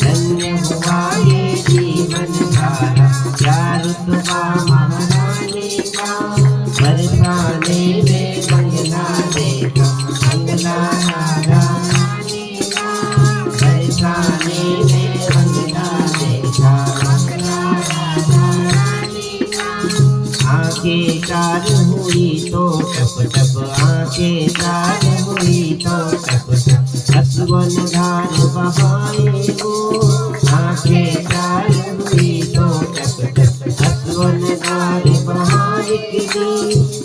धन्य हुआ ये जीवन सारा, प्यार तुम्हा महारानी का। बरसाने में बंगला देखा, बंगला राधा रानी का। बरसाने में बंगला देखा, बंगला राधा रानी का। आंखें चार हुई तो टप टप, आंखें चार हुई तो टप टप, हसवन धार बहाए हो। आंखें चार हुई तो टप टप, हसवन धार बहाए की।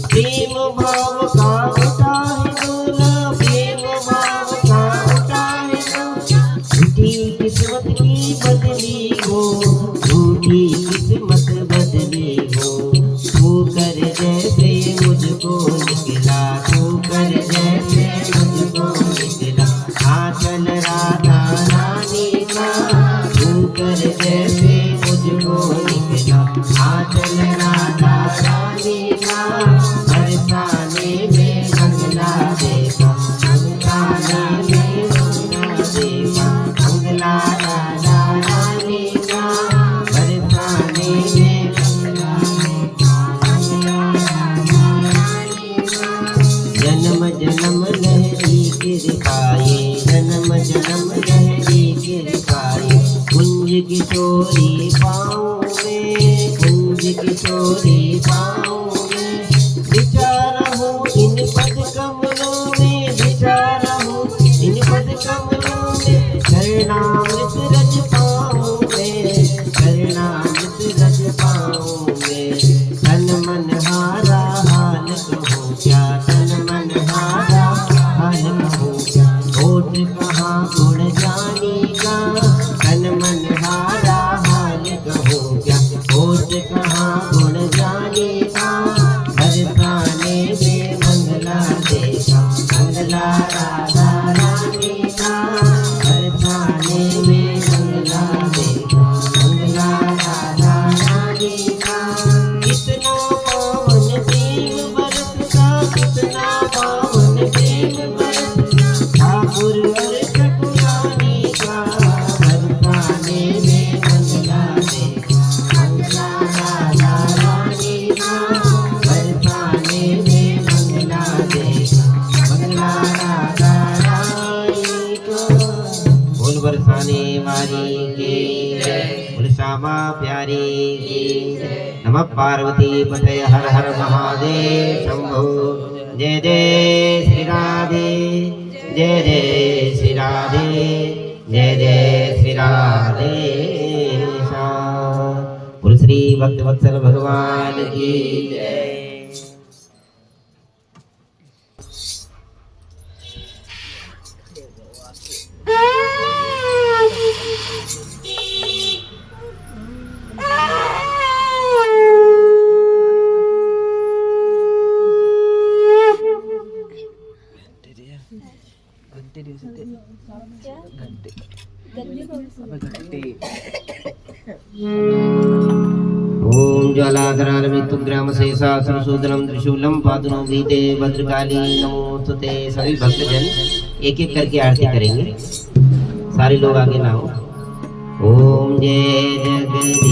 प्रेम भाव का उठा है डोला, प्रेम भाव का उठा है डोला। झूठी किस्मत की बदली हो, झूठी किस्मत बदली हो। ठोकर जैसे मुझको निकला, ठोकर जैसे मुझको निकला, आंचल राधा रानी का। ठोकर जैसे मुझको निकला, आंचल राधा रानी का। बरसाने में बंगला देखा, बरसाने में बंगला देखा, बंगला राधा रानी का। बरसाने में बंगला देखा, जन्म जन्म लहरी कृपाए, जन्म जन्म लहरी कृपाए। कुंज किशोरी पाँव में, कुंज किशोरी पाँव में। विचार हूँ इन पद कमलों में, विचार हूँ इन पद कमलों में। करणामृत रज पाँव में, करणामृत रज पाँव में। तन मन हारा हाल कहूँ क्या, तन मन हारा हाल कहूँ क्या। होठ कहाँ गुण जानी का, तन मन हारा हाल कहूँ क्या। होठ कहाँ गुण जानी का। बरसाने में बंगला देखा, बंगला राधा रानी का। बरसाने में बंगला देखा, बंगला राधा रानी का। कितना पावन प्रेम बरसता, कितना पावन प्रेम बरसता ठाकुर और ठकुरानी का। बरसाने में बंगला देखा, बंगला राधा रानी का। बरसाने में बंगला देखा, बंगला राधा रानी का। बोल बरसाने वाली की जय, बोल श्यामा प्यारी की जय। नमः पार्वती पतये हर हर महादेव शंभो। जय जय श्री राधे, जय जय श्री राधे, जय जय श्री राधे। भक्तवत्सल भगवान की जय। ओम ज्वालाधरालमितुग्राम शेषासुरशूदनं त्रिशूलं पादुनो भीते भद्रकाली नमोस्तुते। सभी भक्तजन एक एक करके आरती करेंगे, सारे लोग आगे ना हो। ओम जय जगदीश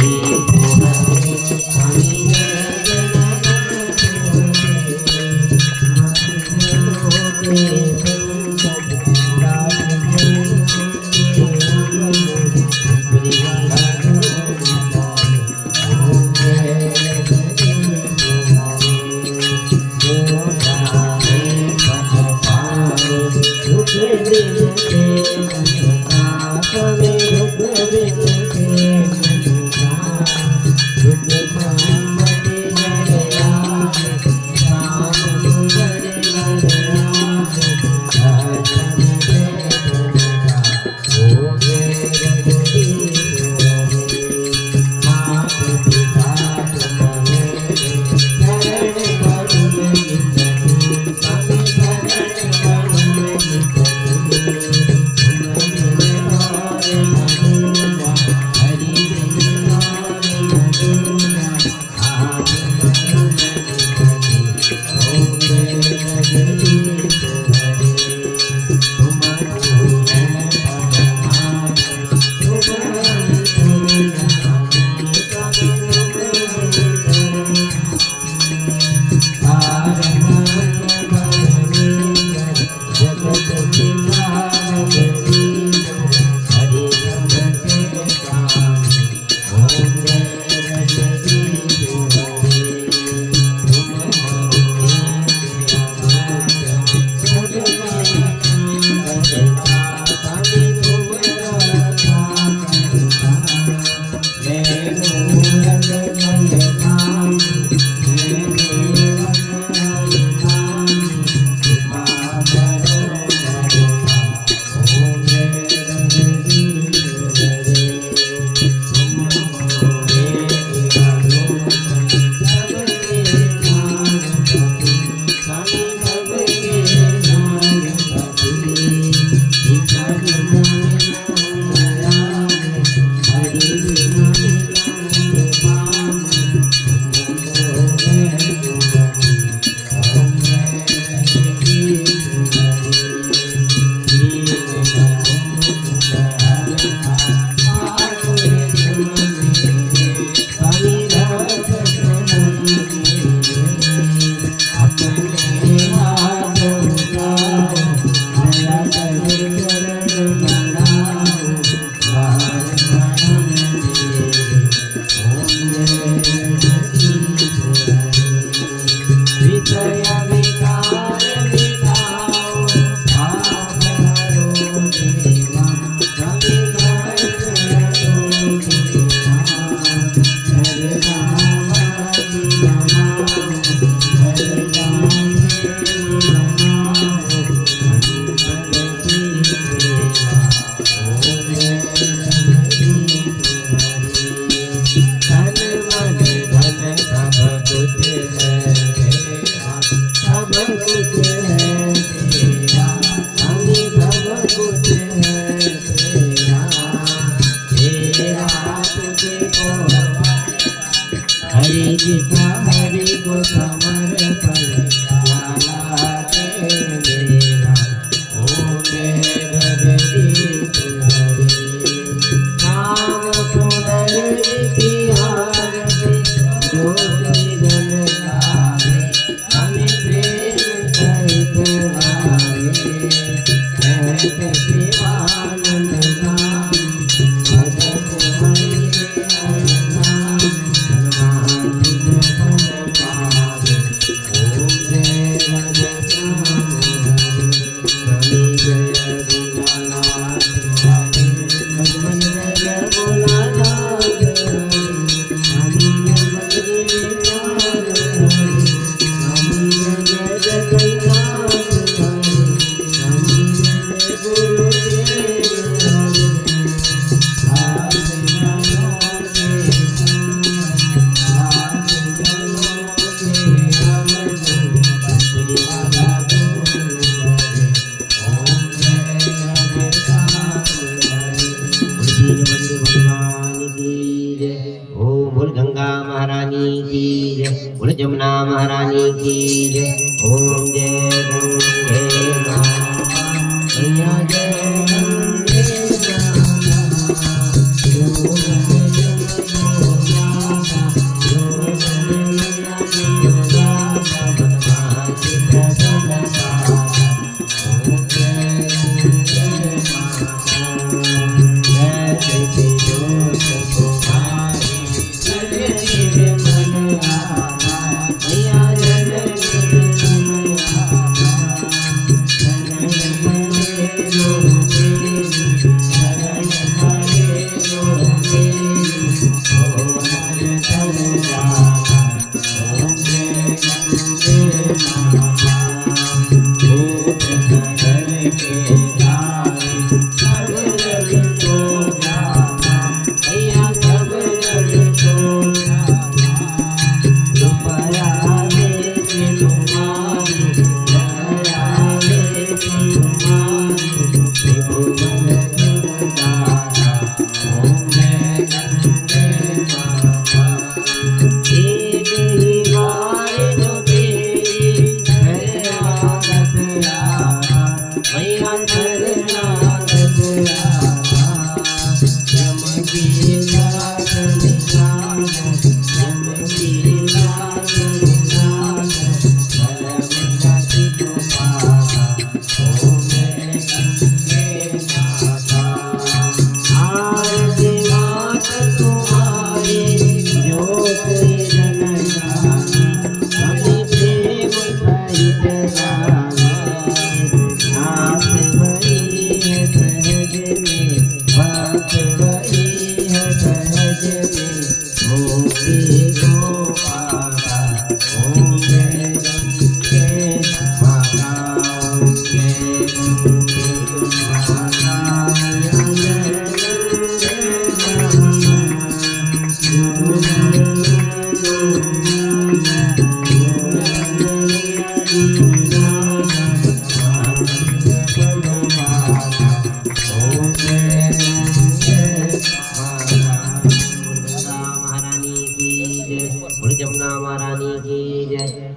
महारानी की जय। ओम जय गंगे माता मैया जय गंगे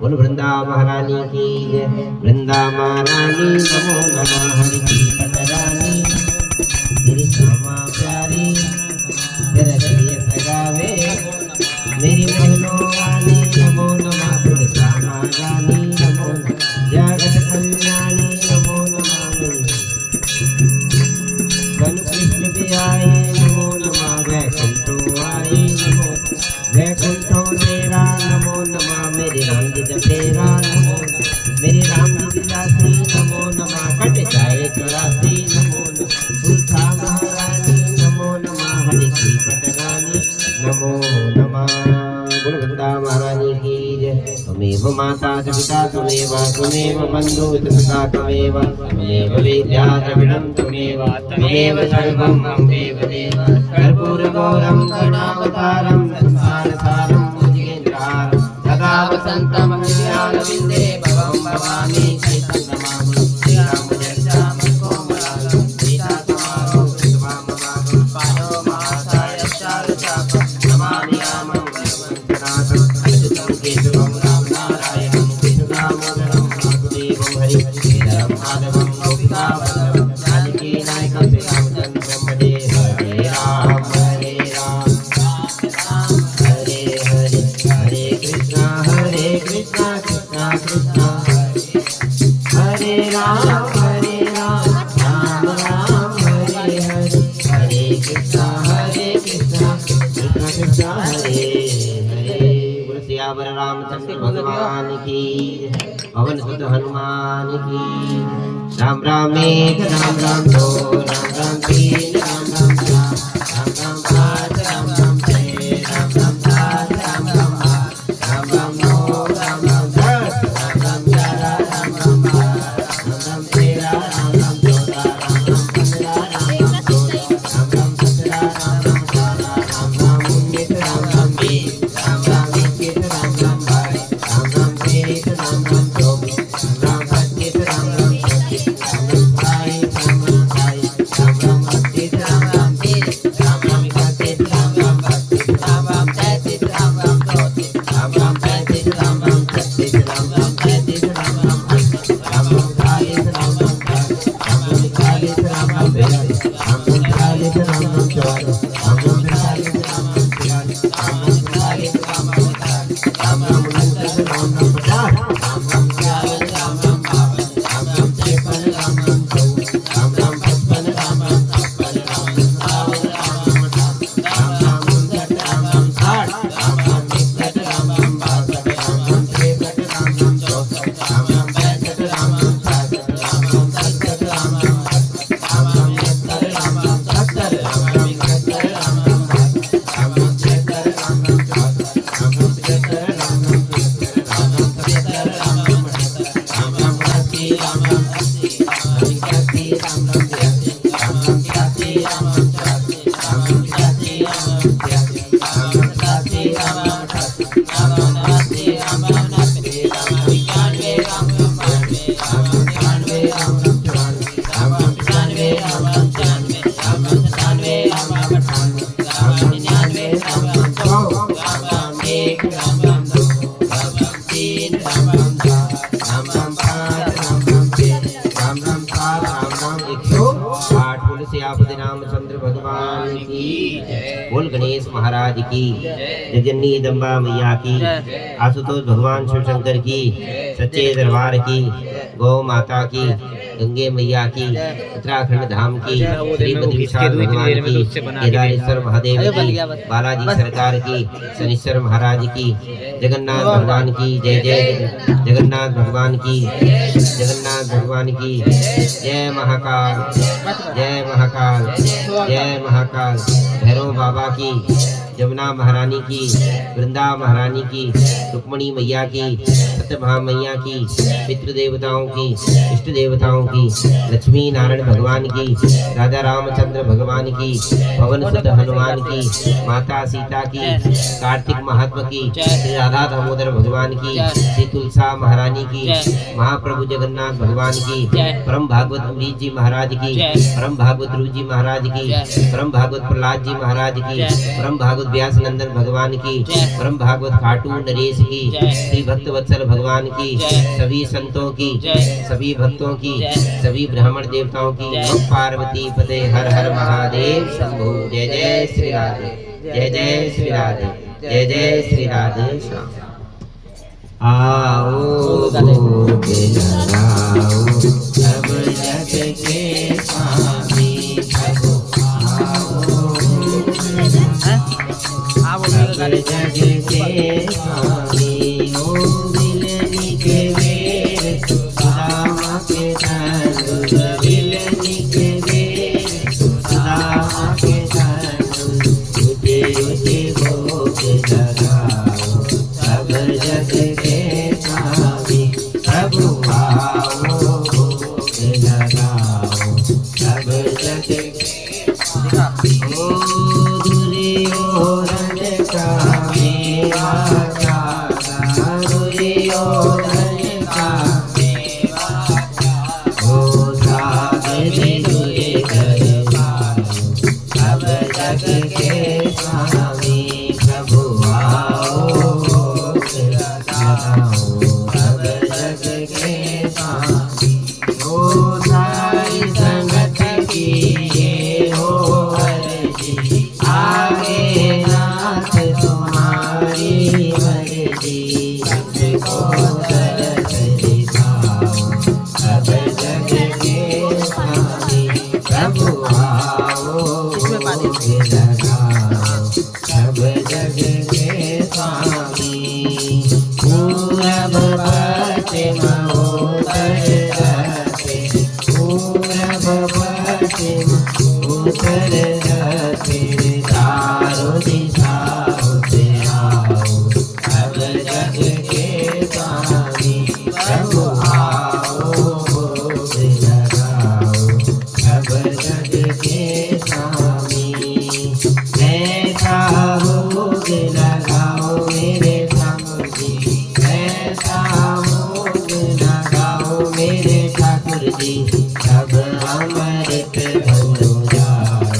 बोल वृंदा महारानी की जय। वृंदा महारानी नमो नमः। हरि की पतरानी मेरी श्यामा प्यारी तेरा लिए सगावे मेरी बहनों वाली नमो नमः। तुलसा महारानी नमो जगत कल्याणी नमो नमः। कनु कृष्ण भी आए नमो नमः। वैकुंठो आए नमो वैकुंठो तेरा नमो नमः। मेरे राम जी तेरा नमो मेरे राम जी दासी नमो नमः। कट जाए 84 नमो नमः। तुलसा महारानी नमो नमः। हरि की पतरानी नमो नमः। बोल वृंदा महारानी की जय। त्वमेव माता च पिता त्वमेव बन्धु च सखा त्वमेव विद्या द्रविणं त्वमेव सर्वं मम देव देव। कर्पूरगौरं करुणावतारं संसारसारं भुजगेन्द्रहारं सदा वसन्तं हृदयारविन्दे भवं भवामि चैतन्यमामि। श्रीराम जयराम कोमलालं सीताकुमारं कृष्णवामवागं पादो महासायश्चारुचापं नमामि रामं वरवन्तनाथं अच्युतं केशवं रामनारायणं कृष्णदामोदरं वासुदेवं हरिं माधवं गोपिकावल्लभं जानकी नायकं श्रीरामचन्द्रं भजे। हरे राम हरे राम हरे हरे हरे कृष्णा कृष्णा कृष्णा हरे राम राम राम हरे हरे हरे कृष्णा कृष्णा कृष्णा हरे हरे। बोल सियावर रामचंद्र भगवान की पवन सुत हनुमान की। राम राम एक राम राम दो राम राम तीन राम राम चार राम राम पाँच राम राम छः राम राम सात राम राम आठ राम राम नौ राम राम 10 राम राम 11 राम राम 12 राम राम 13 राम राम 14 राम राम 15 राम राम 16 राम राम 17 राम राम 18 राम राम 19 राम राम 20 राम राम 21 राम राम 22 राम राम 23 राम राम 24 राम राम 25 राम राम 26 राम राम 27 राम राम 28 राम राम 29 राम राम 30 राम राम 94 राम राम 94 राम राम 95 राम राम 94 राम राम 97 राम राम 98 राम राम 99 राम राम 100 राम राम 1 राम राम 2 राम राम 3 राम राम 4 राम राम 5 राम राम 6 राम राम 7 राम राम 108 तुलसीपति रामचंद्र भगवान की जय। बोल गणेश महाराज की जय। जगन्नी दम्बा मैया की, आशुतोष भगवान शिव शंकर की, सच्चे दरबार की, गौ माता की, गंगे मैया की, उत्तराखंड धाम की, श्री बद्री विशाल भगवान की, केदारेश्वर महादेव की, बालाजी सरकार की, शनिश्वर महाराज की, जगन्नाथ भगवान की जय जय। जगन्नाथ भगवान की, जगन्नाथ भगवान की जय। महाकाल जय, महाकाल जय, महाकाल भैरव बाबा की, जमुना महारानी की, वृंदा महारानी की, रुक्मणी मैया की, सत्यभामा मैया की, पितृ देवताओं की, इष्ट देवताओं की, लक्ष्मी नारायण भगवान की, राजा रामचंद्र भगवान की, पवन सुत हनुमान की, माता सीता की, कार्तिक महात्मा की, श्री राधा दामोदर भगवान की, श्री तुलसा महारानी की, महाप्रभु जगन्नाथ भगवान की, परम भागवत अमरीश जी महाराज की, परम भागवत ध्रुव जी महाराज की, परम भागवत प्रहलाद जी महाराज की, परम भागवत व्यास नंदन भगवान की, परम भागवत खाटू नरेश की, श्री भक्त वत्सल भगवान की, सभी संतों की, सभी भक्तों की, सभी ब्राह्मण देवताओं की। पार्वती पते हर हर महादेव शंभो। जय जय श्री राधे, जय जय श्री राधे, जय जय श्री राधे श्याम। आओ भोग लगाओ सब जग के स्वामी प्रभु, आओ सब जग के स्वामी। ओ बिलनी के वेर सुदामा के तंदुर, बिलनी के वेर सुदामा के तंदुर, ऊँचे ऊँचे भोग लगाओ सब जग के स्वामी प्रभु, आओ भोग लगाओ सब जग के। ओ दुर्योधन का मेवा खाना, दुर्योधन का मेवा खाना, ओ सागरे दुरे दरबार सब जग के स्वामी प्रभु, आओ भोग लगाओ सब जग के स्वामी। ओ सारी संगत की ये हो अर्जी, आगे नाथ तुम्हारी मर्जी, सबको दरस दिखाओ सब जग के स्वामी प्रभु, आओ भोग लगाओ सब जग के स्वामी। पूरब पश्चिम उत्तर दक्षिण, पूरब पश्चिम उत्तर दक्षिण, चारों दिशाओं से आओ सब जग के स्वामी प्रभु, आओ भोग लगाओ सब जग के स्वामी। ऐसा भोग लगाओ मेरे स्वामी, ऐसा भोग लगाओ मेरे ठाकुर जी, सब अमृत हो जाए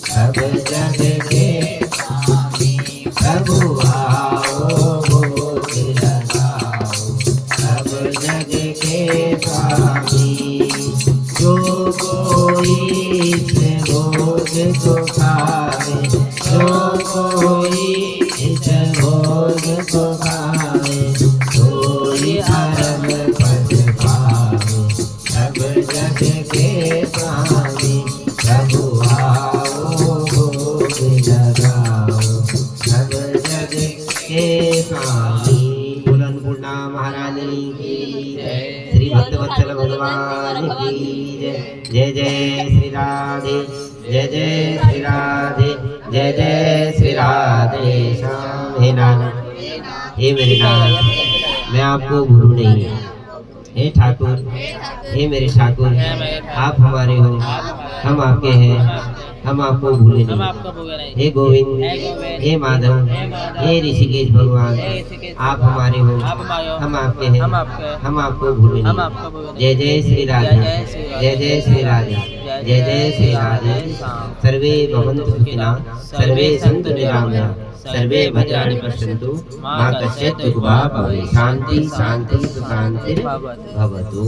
सब जग के स्वामी प्रभु, आओ भोग लगाओ सब जग के स्वामी। जो कोई इस भोग को खाए, जो कोई इस भोग को खाए, कोई धर्म पद पावे सब जग के स्वामी प्रभु, आओ भोग लगाओ सब जग के स्वामी। बुलंदपुरना महारानी की जय, श्री भक्तवत्सल भगवान की जय। जय जय श्री राधे, जय जय श्री राधे, जय जय श्री राधे श्याम। हे नाथ, हे मेरे नाथ, मैं आपको भूलूं नहीं। हे ठाकुर, हे मेरे ठाकुर, आप हमारे हो, हम आपके हैं। हम आपको भूले हम नहीं। आपको भूले नहीं। हे गोविंद, हे गोविंद, हे माधव, हे माधव, हे ऋषिकेश भगवान, हे ऋषिकेश आप भगवान, हमारे हो, आप हमारे हो, हम आपके हैं, हम आपके हैं, हम आपको भूले हम नहीं। आपको भूले नहीं। जय जय श्री राधे, जय श्री राधे, जय जय श्री राधे, जय जय श्री राधे। सर्वे भवन्तु सुखिनः, सर्वे सन्तु निरामयाः, सर्वे भद्राणि पश्यन्तु, मा कश्चित् दुःखभाग् भवेत्। शान्ति शान्ति शान्तिर्भवतु।